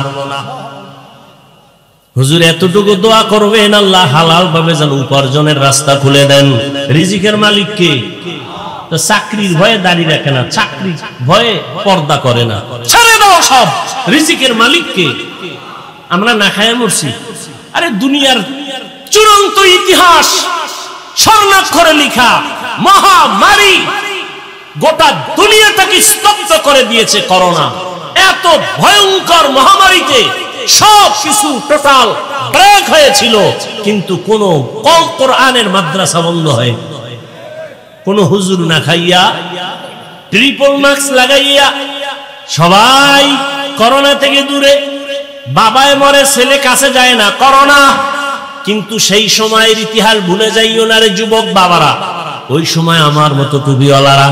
হুজুর এতটুকু দোয়া করবেন আল্লাহ হালাল ভাবে যেন উপার্জনের রাস্তা খুলে দেন। রিজিকের মালিক কে? তো চাকরির ভয়ে দাড়ি রাখে না, চাকরি ভয়ে পর্দা করে না। ছেড়ে দাও সব, রিজিকের মালিক কে? আমরা না খায় মরছি। আরে দুনিয়ার চূড়ান্ত ইতিহাস স্বর্ণাক্ষরে লেখা মহামারী গোটা দুনিয়াটাকে স্তব্ধ করে দিয়েছে করোনা। এত ভয়ঙ্কর মহামারীতে সব কিছু টোটাল ব্রেক হয়েছিল, কিন্তু কোন কোরআনের মাদ্রাসা বন্ধ হয়, কোন হুজুর না খাইয়া ট্রিপল মাস্ক লাগাইয়া সবাই করোনা থেকে দূরে। বাবায় মরে ছেলে কাছে যায় না, করোনা। কিন্তু সেই সময়ের ইতিহাস ভুলে যাইও না রে যুবক বাবারা। ওই সময় আমার মতো টুপিওয়ালারা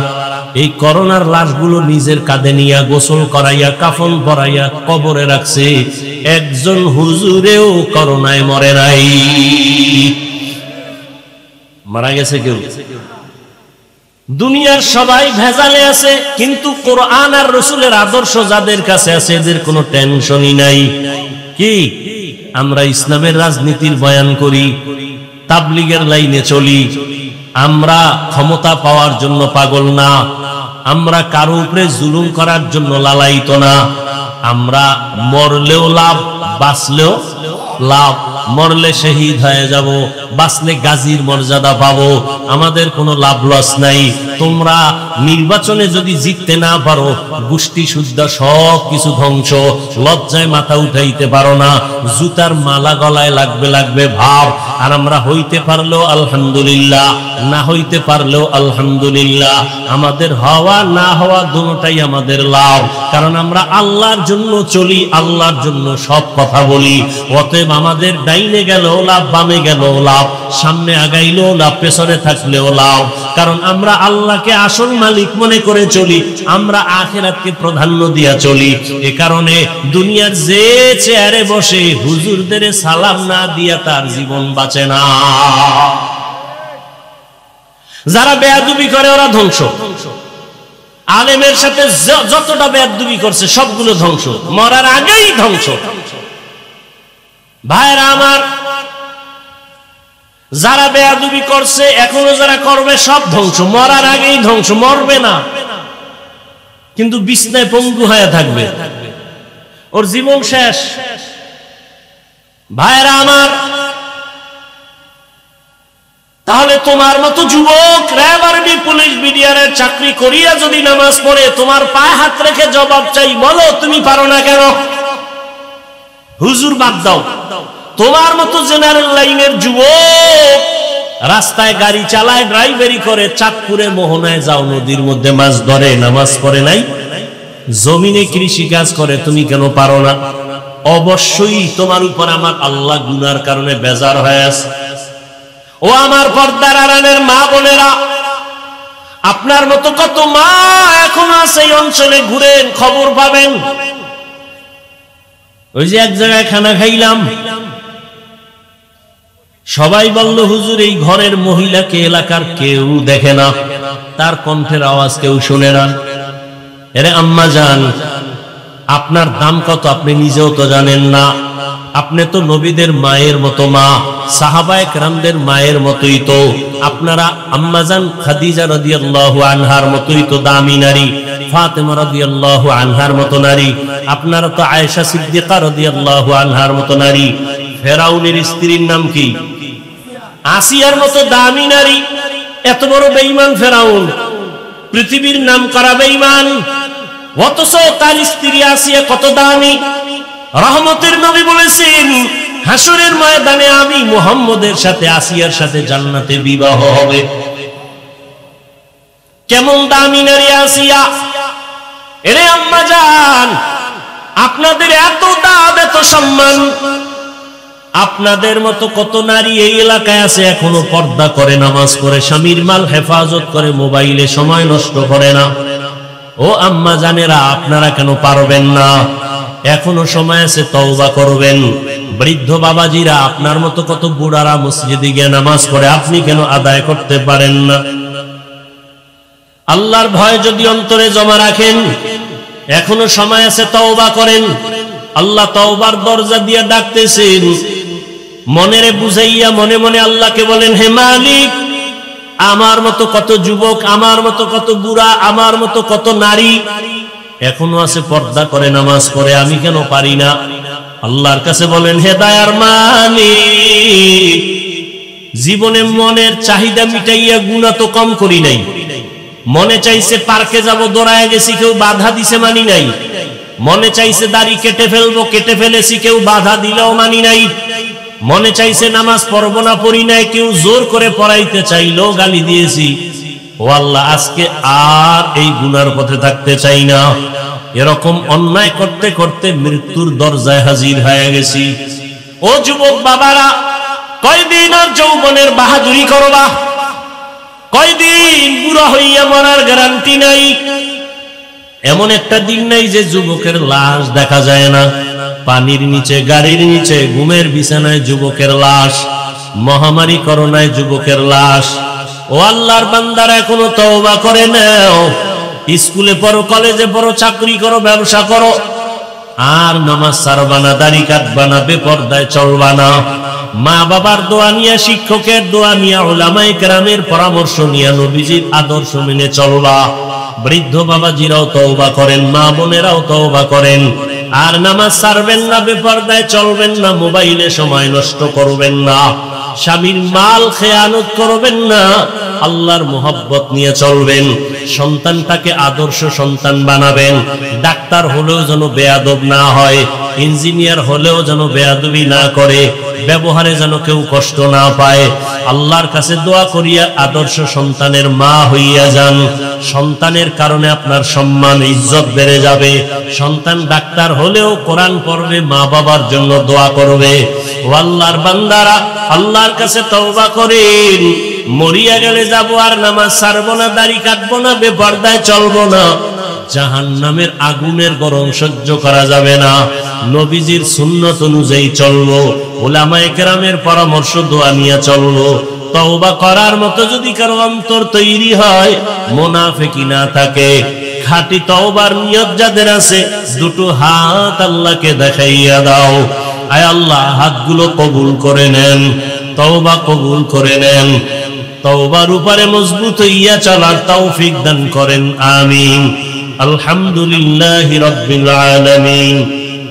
এই করোনার লাশগুলো নিজের কাঁধে নিয়ে গোসল করাইয়া কাফন পরাইয়া কবরে রাখছে। একজন হুজুরেও করোনায় মরে নাই। মারা গেছে কেউ? দুনিয়ার সবাই ভেজালে আছে, কিন্তু কোরআন আর রাসূলের আদর্শ যাদের কাছে আছে এদের কোনো টেনশনই নাই। কি? আমরা ইসলামের রাজনীতির বয়ান করি, তাবলীগের লাইনে চলি। আমরা ক্ষমতা পাওয়ার জন্য পাগল না, আমরা কারো উপরে জুলুম করার জন্য লালায়িত না। আমরা মরলেও লাভ, বাঁচলেও লাভ। মরলে শহীদ হয়ে যাব, বাঁচলে গাজীর মর্যাদা পাবো। আমাদের কোনো লাভ লস নাই। তোমরা নির্বাচনে যদি জিততে না পারো, গোষ্ঠী শুদ্ধ সব কিছু ধ্বংস। লজ্জায় মাথা উঠাইতে পারো না, জুতার মালা গলায় লাগবে লাগবে ভাব। আর আমরা হইতে পারলেও আলহামদুলিল্লাহ, না হইতে পারলেও আলহামদুলিল্লাহ। আমাদের হওয়া না হওয়া দুটোটাই আমাদের লাভ, কারণ আমরা আল্লাহর জন্য চলি, আল্লাহর জন্য সব কথা বলি। অতএব আমাদের ডাইনে গেলেও লাভ, বামে গেলেও লাভ, সামনে আগাইলেও লাভ, পেছনে থাকলেও লাভ। কারণ আমরা আল্লাহকে আসল মালিক মনে করে চলি, আমরা আখিরাতকে প্রাধান্য দিয়া চলি। এ কারণে দুনিয়ার যে চেয়ারে বসে হুজুরদের সালাম না দিয়া তার জীবন বাঁচে না। যারা বেয়াদবি করে ওরা ধ্বংস। আলেমের সাথে যতটা বেয়াদবি করছে সবগুলো ধ্বংস, মরার আগেই ধ্বংস। ভাইরা আমার, যারা বেয়াদবি করছে এখনো যারা করবে সব ধ্বংস, মরার আগেই ধ্বংস। মরবে না কিন্তু বিছনায় পঙ্গু হয়ে থাকবে, ওর জীবন শেষ। ভাইরা আমার, তাহলে তোমার মতো যুবক র‍্যাব, আর্মি, পুলিশ, বিডিআর এর চাকরি করিয়া যদি নামাজ পড়ে তোমার পায়ে হাত রেখে জবাব চাই, বলো তুমি পারো না কেন? হুজুর বাদ দাও, তোমার মতো জেনারেল লাইনের যুবক রাস্তায় গাড়ি চালায়, ড্রাইভারি করে, চাঁদপুরে মোহনায় যাও, নদীর মধ্যে মাছ ধরে, নামাজ পড়ে নাই, জমিনে কৃষি কাজ করে, তুমি কেন পারো না? অবশ্যই তোমার উপর আমার আল্লাহ গুনার কারণে বেজার হয়ে আছে। ও আমার পর্দার আড়ালের মা বোনেরা, আপনার মতো কত মা এখন আছে এই অঞ্চলে, ঘুরেন খবর পাবেন। ওই যে এক জায়গায় খানা খাইলাম, সবাই বলল হুজুর এই ঘরের মহিলাকে এলাকার কেউ দেখে না, তার কণ্ঠের আওয়াজ কেউ শুনে না। এরে আম্মা জান, আপনার দাম কত আপনি নিজেও তো জানেন না। আপনি তো নবীদের মায়ের মতো মা, সাহাবায়ে কেরামদের মায়ের মতোই তো। আপনারা আম্মাজান খাদিজা রাদিয়াল্লাহু আনহার মতোই তো দামি নারী, ফাতেমা রাদিয়াল্লাহু আনহার মতো নারী। আপনারা তো আয়েশা সিদ্দিকা রাদিয়াল্লাহু আনহার মতো নারী। ফেরাউনের স্ত্রীর নাম কি? আসিয়ার মতো দামি নারী। এত বড় বেঈমান ফেরাউন, পৃথিবীর নাম করা বেঈমান, অথচ তার স্ত্রী আসিয়া কত দামি। রহমতের নবী বলেছেন হাসরের ময়দানে আমি মুহাম্মদের সাথে আসিয়ার সাথে জান্নাতে বিবাহ হবে। কেমন দামি নারী আসিয়া! এরে আম্মা জান, আপনাদের এত দাম, এত সম্মান, আপনাদের মতো কত নারী এই এলাকায় আছে এখনো পর্দা করে, নামাজ পড়ে, স্বামীর মাল হেফাজত করে, মোবাইলে সময় নষ্ট করে না। ও আম্মা জানেরা, আপনারা কেন পারবেন না? এখনো সময় আছে, তওবা করবেন। বৃদ্ধ বাবাজিরা, আপনার মতো কত বুড়ারা মসজিদে গিয়ে নামাজ পড়ে, আপনি কেন আদায় করতে পারেন না? আল্লাহর ভয় যদি অন্তরে জমা রাখেন, এখনো সময় আছে, তওবা করেন। আল্লাহ তওবার দরজা দিয়ে ডাকতেছেন। মনেরে বুঝাইয়া মনে মনে আল্লাহকে বলেন, হে মালিক, আমার মতো কত যুবক, আমার মতো কত বুড়া, আমার মতো কত নারী এখনো আছে পর্দা করে, নামাজ পড়ে, আমি কেন পারি না? আল্লাহর কাছে বলেন, হে দয়ার মালিক, জীবনে মনের চাহিদা মিটাইয়া গুনাহ তো কম করি নাই। মনে চাইছে পার্কে যাব, দৌড়ায় গেছি, কেউ বাধা দিছে, মানি নাই। মনে চাইছে দাড়ি কেটে ফেলবো, কেটে ফেলেছি, কেউ বাধা দিলেও মানি নাই। মনে চাইছে নামাজ পড়বো না, পড়ি নাই, কেউ জোর করে পড়াইতে চাইলেও গালি দিয়েছি। ও আল্লাহ, আজকে আর এই গুনার পথে থাকতে চাই না। এরকম অন্যায় করতে করতে মৃত্যুর দরজায় হাজির হয়ে গেছি। ও যুবক বাবারা, কয়দিন আর যৌবনের বাহাদুরি করবা? কয়দিন বুড়া হইয়া মরার গ্যারান্টি নাই। এমন একটা দিন নাই যে যুবকের লাশ দেখা যায় না। পানির নিচে, গাড়ির নিচে, ঘুমের বিছানায় যুবকের লাশ, মহামারী করোনায় যুবকের লাশ। ও আল্লাহর বান্দারা, এখনো তওবা করে নাও। স্কুলে পড়ো, কলেজে পড়ো, চাকরি করো, ব্যবসা করো, আর নামাজ ছাড়বা না, দাড়ি কাটবা না, বেপরদায় চলবা না। মা বাবার দোয়া নিয়ে, শিক্ষকের দোয়া নিয়ে, উলামায়ে কেরামের পরামর্শ নিয়ে, নবীজির আদর্শ মেনে চলবা। বৃদ্ধ বাবাজিরাও তওবা করেন, মা বোনেরাও তওবা করেন। আর নামাজ ছাড়বেন না, বেপরদায় চলবেন না, মোবাইলে সময় নষ্ট করবেন না, স্বামীর মাল খেয়ানত করবেন না, আল্লাহর মোহাব্বত নিয়ে চলবেন। সন্তানটাকে আদর্শ সন্তান বানাবেন। ডাক্তার হলেও যেন বেয়াদব না হয়, ইঞ্জিনিয়ার হলেও যেন বেয়াদবি না করে, ব্যবহারে যেন কেউ কষ্ট না পায়। আল্লাহর কাছে দোয়া করিয়া আদর্শ সন্তানের মা হইয়া যান। সন্তানের কারণে আপনার সম্মান, ইজ্জত বেড়ে যাবে। সন্তান ডাক্তার হলেও কোরআন পড়বে, মা বাবার জন্য দোয়া করবে। ও আল্লাহর বান্দারা, আল্লাহর কাছে তওবা করেন। মরিয়া গেলে যাবো, আর নামাজ ছাড়বো না, দাড়ি কাটবো না, বেপরদায় চলবো না। জাহান্নামের আগুনের গরম সহ্য করা যাবে না। নবীজির সুন্নত অনুযায়ী চলবো, উলামায়ে কেরামের পরামর্শ দোয়া নিয়ে চলবো। তওবা করার মতো যদি কারো অন্তর তৈরি হয়, মুনাফিকি না থাকে, খাঁটি তওবার নিয়ত যাদের আছে, দুটো হাত আল্লাহকে দেখাইয়া দাও। আয় আল্লাহ, হাতগুলো কবুল করে নেন, তওবা কবুল করে নেন। তওবার উপরে মজবুত হইয়া চলার তৌফিক দান করেন, আমিন। আলহামদুলিল্লাহি রাব্বিল আলামিন,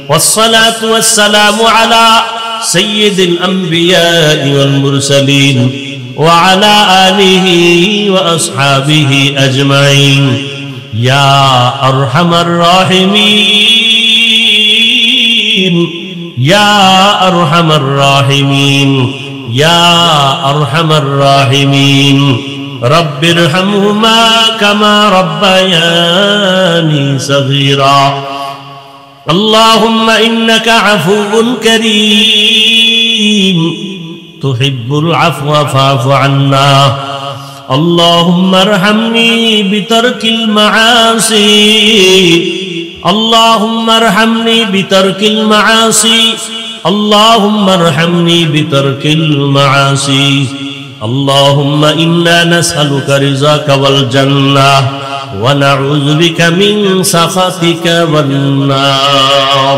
ওয়াসসালাতু ওয়াসসালামু আলা সাইয়্যিদিল আমবিয়াই ওয়াল মুরসালিন ওয়া আলা আলিহি ওয়া আসহাবিহি আজমাইন। ইয়া আরহামার রাহিমিন, ইয়া আরহামার রাহিমিন, ইয়া আরহামার রাহিমিন। রব্বিরহামহুমা কামা রব্বায়ানি সগীরা। আল্লাহুম্মা ইন্নাকা আফুউন কারীম, তুহিব্বুল আফওয়া ফা'ফু আন্না। আল্লাহুম্মা আরহামনি বিতারকিল মাআসি, আল্লাহুম্মা আরহামনি বিতারকিল মাআসি, আল্লাহুম্মা আরহামনি বিতারকিল মাআসি। اللهم إنا نسألك رضاك والجنة ونعوذ بك من سخطك والنار.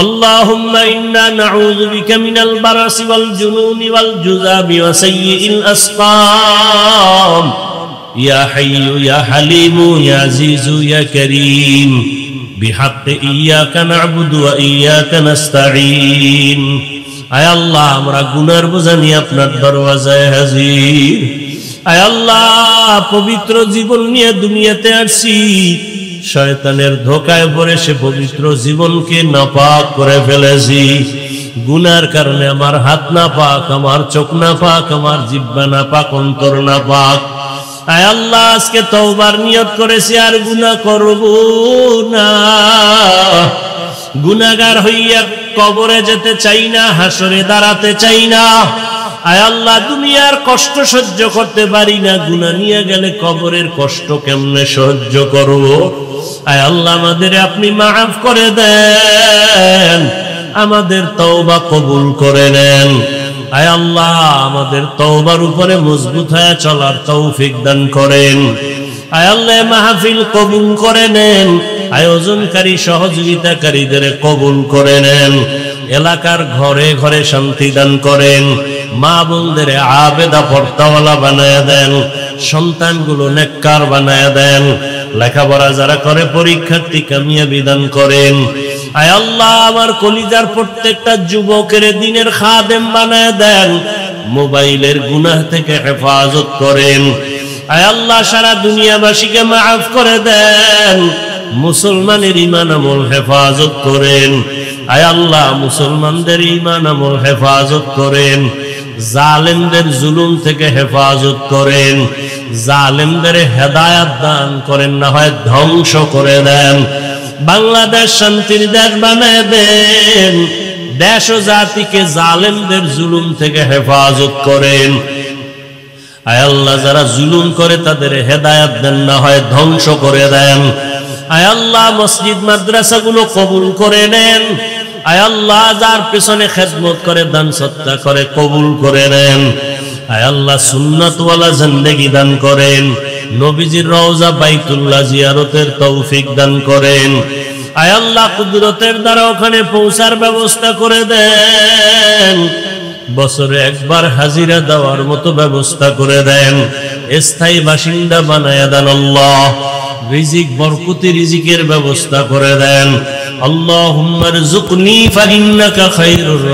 اللهم إنا نعوذ بك من البرص والجنون والجذام وسيء الأسقام. يا حي يا حليم يا عزيز يا كريم بحق إياك نعبد وإياك نستعين. আয় আল্লাহ, আমরা গুনার বোঝা নিয়ে আপনার দরওয়াজায় হাজির। আয় আল্লাহ, পবিত্র জীবন নিয়ে দুনিয়াতে আসছি, শয়তানের ধোকায় পড়ে সে পবিত্র জীবনকে নাপাক করে ফেলেছি। গুনার কারণে আমার হাত নাপাক, আমার চোখ নাপাক, আমার জিহ্বা নাপাক, অন্তর নাপাক। আয় আল্লাহ আজকে তওবার নিয়ত করেছি আর গুনাহ করব না, গুনাহগার হইয়া কবরে যেতে চাই না, হাসরে দাঁড়াতে চাই না। আয় আল্লাহ দুনিয়ার কষ্ট সহ্য করতে পারি না, গুনাহ নিয়ে গেলে কবরের কষ্ট কেমনে সহ্য করব। আয় আল্লাহ আমাদের আপনি মাফ করে দেন, আমাদের তওবা কবুল করে নেন। আয় আল্লাহ আমাদের তওবার উপরে মজবুত হয়ে চলার তৌফিক দান করেন। আয় আল্লাহ মাহফিল কবুল করে নেন, আয়োজনকারী সহযোগিতাকারীদের কবুল করে নেন। এলাকার ঘরে ঘরে শান্তি দান করেন, মা বোনদের আবেদা পর্দাওয়ালা বানায় দেন, সন্তানগুলো নেককার বানায় দেন, লেখাপড়া যারা করে পরীক্ষার্থী কামিয়াবি দান করেন। আয় আল্লাহ আমার কলিজার প্রত্যেকটা যুবকের দিনের খাদেম বানায় দেন, মোবাইলের গুনাহ থেকে হেফাজত করেন। আয় আল্লাহ সারা দুনিয়াবাসীকে মাফ করে দেন, মুসলমানের ঈমান আমল হেফাজত করেন। আয় আল্লাহ মুসলমানদের ঈমান আমল হেফাজত করেন, জালেমদের জুলুম থেকে হেফাজত করেন, জালেমদের হেদায়েত দান করেন, না হয় ধ্বংস করে দেন। বাংলাদেশ শান্তির দেশ বানায় দেন, দেশ ও জাতিকে জালেমদের জুলুম থেকে হেফাজত করেন। আয় আল্লাহ যারা জুলুম করে তাদের হেদায়েত দেন, না হয় ধ্বংস করে দেন। আয় আল্লাহ মসজিদ মাদ্রাসাগুলো কবুল করে নেন। আয় আল্লাহ যার পেছনে খেদমত করে দান সদকা করে কবুল করে নেন। আয় আল্লাহ সুন্নাতওয়ালা জিন্দেগি দান করেন, নবীজির রওজা বাইতুল্লাহ জিয়ারতের তৌফিক দান করেন। আয় আল্লাহ কুদরতের দ্বারা ওখানে পৌঁছার ব্যবস্থা করে দেন, বছরে একবার হাজিরা দেওয়ার মতো ব্যবস্থা করে দেন, স্থায়ী বাসিন্দা বানায়া দেন। আল্লাহ রিজিক বরকতি রিজিকের ব্যবস্থা করে দেন। আল্লাহুম্মা রযুকনি ফাইন্নাকা খায়রুর